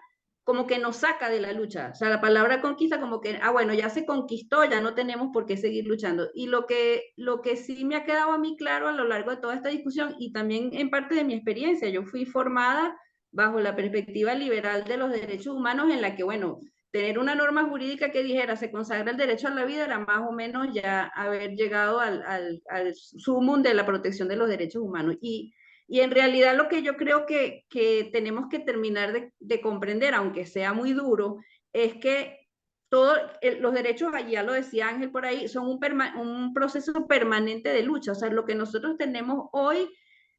como que nos saca de la lucha. O sea, la palabra conquista como que, bueno, ya se conquistó, ya no tenemos por qué seguir luchando. Y lo que sí me ha quedado a mí claro a lo largo de toda esta discusión, y también en parte de mi experiencia, yo fui formada bajo la perspectiva liberal de los derechos humanos, en la que, bueno, tener una norma jurídica que dijera se consagra el derecho a la vida era más o menos ya haber llegado al sumum de la protección de los derechos humanos. Y en realidad lo que yo creo que tenemos que terminar de comprender, aunque sea muy duro, es que todos los derechos, ya lo decía Ángel por ahí, son un proceso permanente de lucha. O sea, lo que nosotros tenemos hoy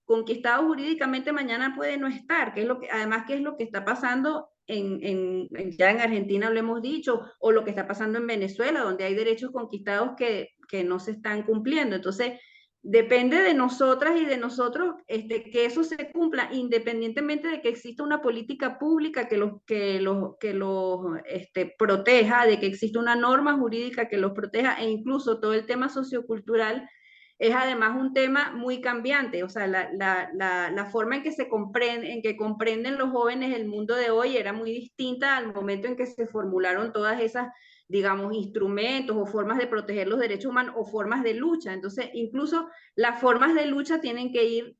conquistado jurídicamente mañana puede no estar, que es además que es lo que está pasando ya en Argentina, lo hemos dicho, o lo que está pasando en Venezuela, donde hay derechos conquistados que no se están cumpliendo. Entonces, depende de nosotras y de nosotros que eso se cumpla, independientemente de que exista una política pública que los proteja, de que exista una norma jurídica que los proteja, e incluso todo el tema sociocultural es además un tema muy cambiante, o sea, la forma en que comprenden los jóvenes el mundo de hoy era muy distinta al momento en que se formularon todas esas, digamos, instrumentos o formas de proteger los derechos humanos o formas de lucha. Entonces, incluso las formas de lucha tienen que ir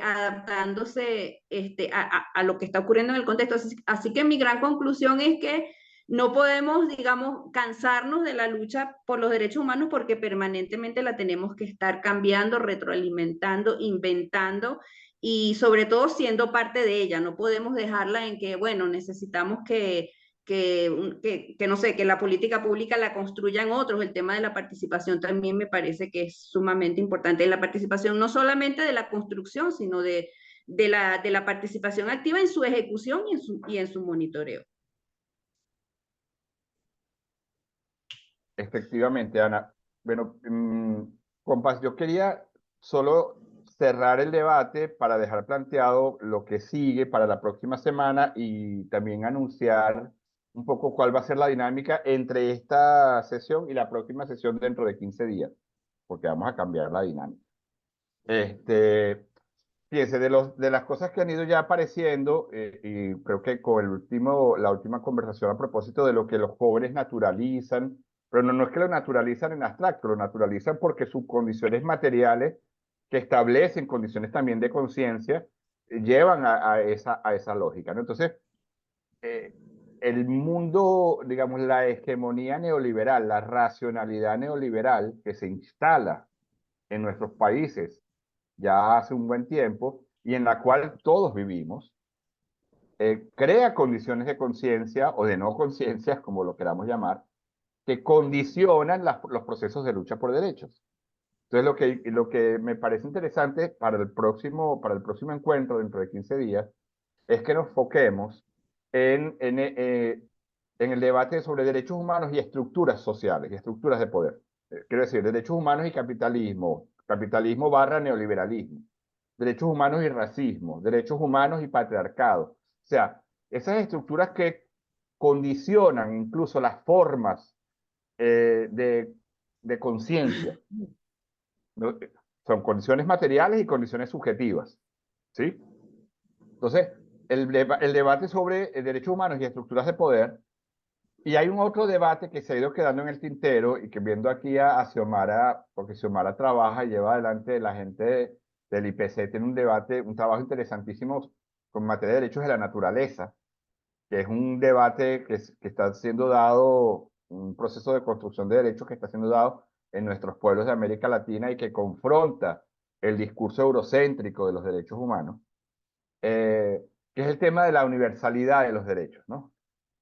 adaptándose a lo que está ocurriendo en el contexto. Así que mi gran conclusión es que no podemos, digamos, cansarnos de la lucha por los derechos humanos porque permanentemente la tenemos que estar cambiando, retroalimentando, inventando y sobre todo siendo parte de ella. No podemos dejarla en que, bueno, necesitamos que no sé, que la política pública la construyan otros. El tema de la participación también me parece que es sumamente importante. La participación no solamente de la construcción, sino de la participación activa en su ejecución y en su monitoreo. Efectivamente, Ana. Bueno, compas, yo quería solo cerrar el debate para dejar planteado lo que sigue para la próxima semana y también anunciar un poco cuál va a ser la dinámica entre esta sesión y la próxima sesión dentro de 15 días, porque vamos a cambiar la dinámica. Fíjense, de las cosas que han ido ya apareciendo, y creo que con la última conversación a propósito de lo que los jóvenes naturalizan, pero no es que lo naturalizan en abstracto, lo naturalizan porque sus condiciones materiales, que establecen condiciones también de conciencia, llevan a esa lógica, ¿no? Entonces, el mundo, digamos, la hegemonía neoliberal, la racionalidad neoliberal que se instala en nuestros países ya hace un buen tiempo y en la cual todos vivimos, crea condiciones de conciencia o de no conciencia, como lo queramos llamar, que condicionan los procesos de lucha por derechos. Entonces, lo que me parece interesante para el próximo encuentro dentro de 15 días es que nos foquemos en el debate sobre derechos humanos y estructuras sociales y estructuras de poder. Quiero decir, derechos humanos y capitalismo, capitalismo / neoliberalismo, derechos humanos y racismo, derechos humanos y patriarcado. O sea, esas estructuras que condicionan incluso las formas de conciencia, ¿no? Son condiciones materiales y condiciones subjetivas, ¿sí? Entonces, el debate sobre derechos humanos y estructuras de poder, y hay un otro debate que se ha ido quedando en el tintero y que viendo aquí a Xiomara, porque Xiomara trabaja y lleva adelante la gente del IPC, tiene un trabajo interesantísimo con materia de derechos de la naturaleza, que es un debate que está siendo dado, un proceso de construcción de derechos que está siendo dado en nuestros pueblos de América Latina y que confronta el discurso eurocéntrico de los derechos humanos, que es el tema de la universalidad de los derechos, ¿no?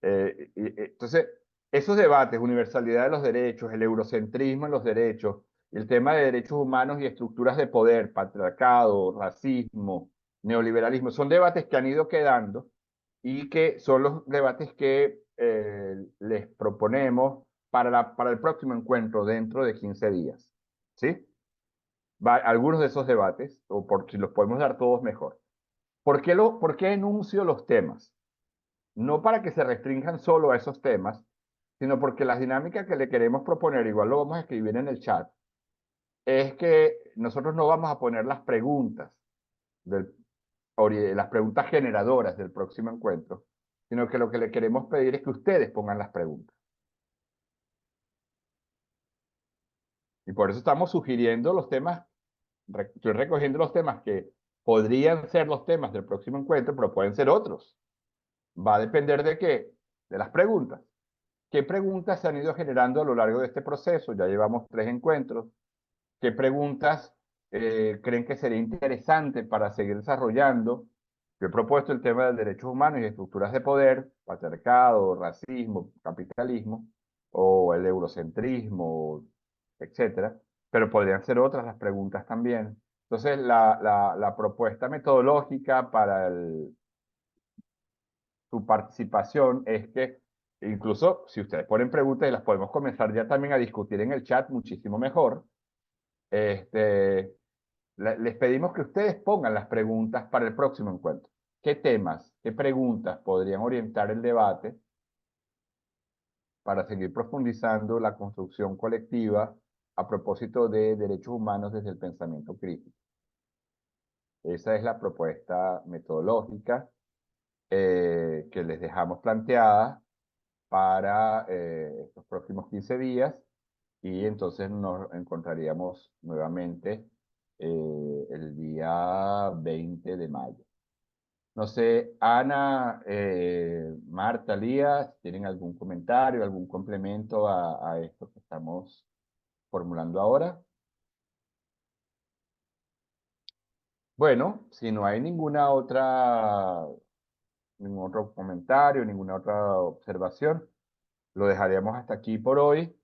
Entonces, esos debates, universalidad de los derechos, el eurocentrismo en los derechos, el tema de derechos humanos y estructuras de poder, patriarcado, racismo, neoliberalismo, son debates que han ido quedando y que son los debates que les proponemos para el próximo encuentro dentro de 15 días. ¿Sí? Algunos de esos debates, o si los podemos dar todos mejor. ¿Por qué enuncio los temas? No para que se restrinjan solo a esos temas, sino porque las dinámicas que le queremos proponer, igual lo vamos a escribir en el chat, es que nosotros no vamos a poner las preguntas, las preguntas generadoras del próximo encuentro, sino que lo que le queremos pedir es que ustedes pongan las preguntas. Y por eso estamos sugiriendo los temas, estoy recogiendo los temas que podrían ser los temas del próximo encuentro, pero pueden ser otros. Va a depender de qué, de las preguntas. ¿Qué preguntas se han ido generando a lo largo de este proceso? Ya llevamos 3 encuentros. ¿Qué preguntas creen que sería interesante para seguir desarrollando? Yo he propuesto el tema de derechos humanos y estructuras de poder, patriarcado, racismo, capitalismo, o el eurocentrismo, etcétera. Pero podrían ser otras las preguntas también. Entonces, la propuesta metodológica para su participación es que incluso si ustedes ponen preguntas y las podemos comenzar ya también a discutir en el chat muchísimo mejor, les pedimos que ustedes pongan las preguntas para el próximo encuentro. ¿Qué temas, qué preguntas podrían orientar el debate para seguir profundizando la construcción colectiva a propósito de derechos humanos desde el pensamiento crítico. Esa es la propuesta metodológica que les dejamos planteada para estos próximos 15 días, y entonces nos encontraríamos nuevamente el día 20 de mayo. No sé, Ana, Marta, Lía, ¿tienen algún comentario, algún complemento a esto que estamos formulando ahora? Bueno, si no hay ningún otro comentario, ninguna otra observación, lo dejaríamos hasta aquí por hoy.